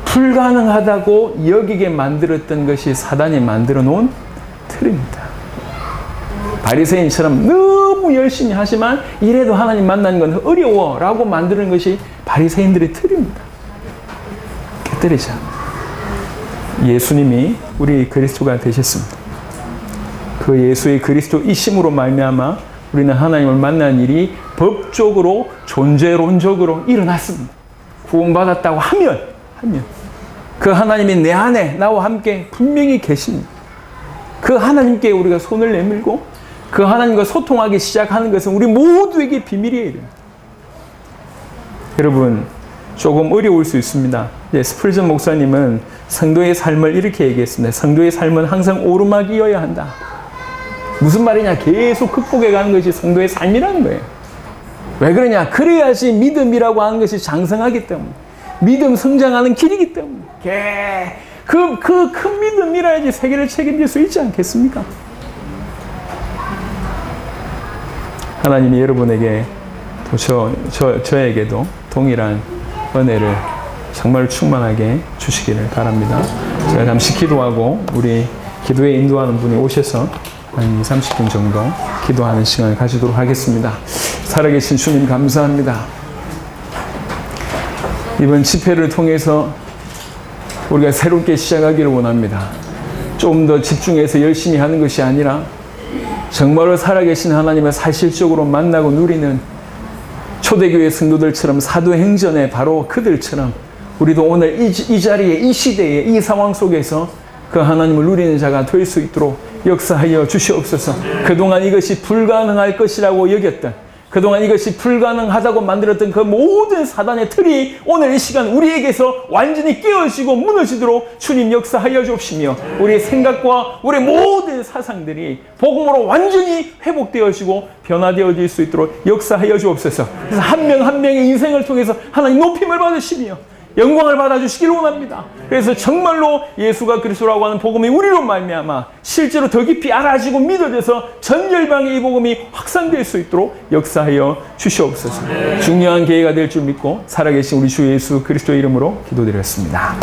불가능하다고 여기게 만들었던 것이 사단이 만들어 놓은 틀입니다. 바리새인처럼 너무 열심히 하지만 이래도 하나님 만나는 건 어려워 라고 만드는 것이 바리새인들의 틀입니다. 깨뜨리자. 예수님이 우리 그리스도가 되셨습니다. 그 예수의 그리스도이심으로 말미암아 우리는 하나님을 만난 일이 법적으로 존재론적으로 일어났습니다. 구원받았다고 하면 그 하나님이 내 안에 나와 함께 분명히 계십니다. 그 하나님께 우리가 손을 내밀고 그 하나님과 소통하기 시작하는 것은 우리 모두에게 비밀이에요. 여러분 조금 어려울 수 있습니다. 스펄전 목사님은 성도의 삶을 이렇게 얘기했습니다. 성도의 삶은 항상 오르막이어야 한다. 무슨 말이냐? 계속 극복해 가는 것이 성도의 삶이라는 거예요. 왜 그러냐? 그래야지 믿음이라고 하는 것이 장성하기 때문에, 믿음 성장하는 길이기 때문에 그 큰 믿음이라야지 세계를 책임질 수 있지 않겠습니까? 하나님이 여러분에게 또 저에게도 동일한 은혜를 정말 충만하게 주시기를 바랍니다. 제가 잠시 기도하고 우리 기도에 인도하는 분이 오셔서 한 20, 30분 정도 기도하는 시간을 가지도록 하겠습니다. 살아계신 주님 감사합니다. 이번 집회를 통해서 우리가 새롭게 시작하기를 원합니다. 좀 더 집중해서 열심히 하는 것이 아니라 정말로 살아계신 하나님을 사실적으로 만나고 누리는 초대교회 성도들처럼 사도행전에 바로 그들처럼 우리도 오늘 이 자리에 이 시대에 이 상황 속에서 그 하나님을 누리는 자가 될 수 있도록 역사하여 주시옵소서. 그동안 이것이 불가능할 것이라고 여겼던, 그동안 이것이 불가능하다고 만들었던 그 모든 사단의 틀이 오늘 이 시간 우리에게서 완전히 깨어지고 무너지도록 주님 역사하여 주옵시며 우리의 생각과 우리의 모든 사상들이 복음으로 완전히 회복되어지고 변화되어질 수 있도록 역사하여 주옵소서. 그래서 한 명 한 명의 인생을 통해서 하나님 높임을 받으시며 영광을 받아주시길 원합니다. 그래서 정말로 예수가 그리스도라고 하는 복음이 우리로 말미암아 실제로 더 깊이 알아지고 믿어져서 전 열방의 이 복음이 확산될 수 있도록 역사하여 주시옵소서. 중요한 기회가 될 줄 믿고 살아계신 우리 주 예수 그리스도의 이름으로 기도드렸습니다.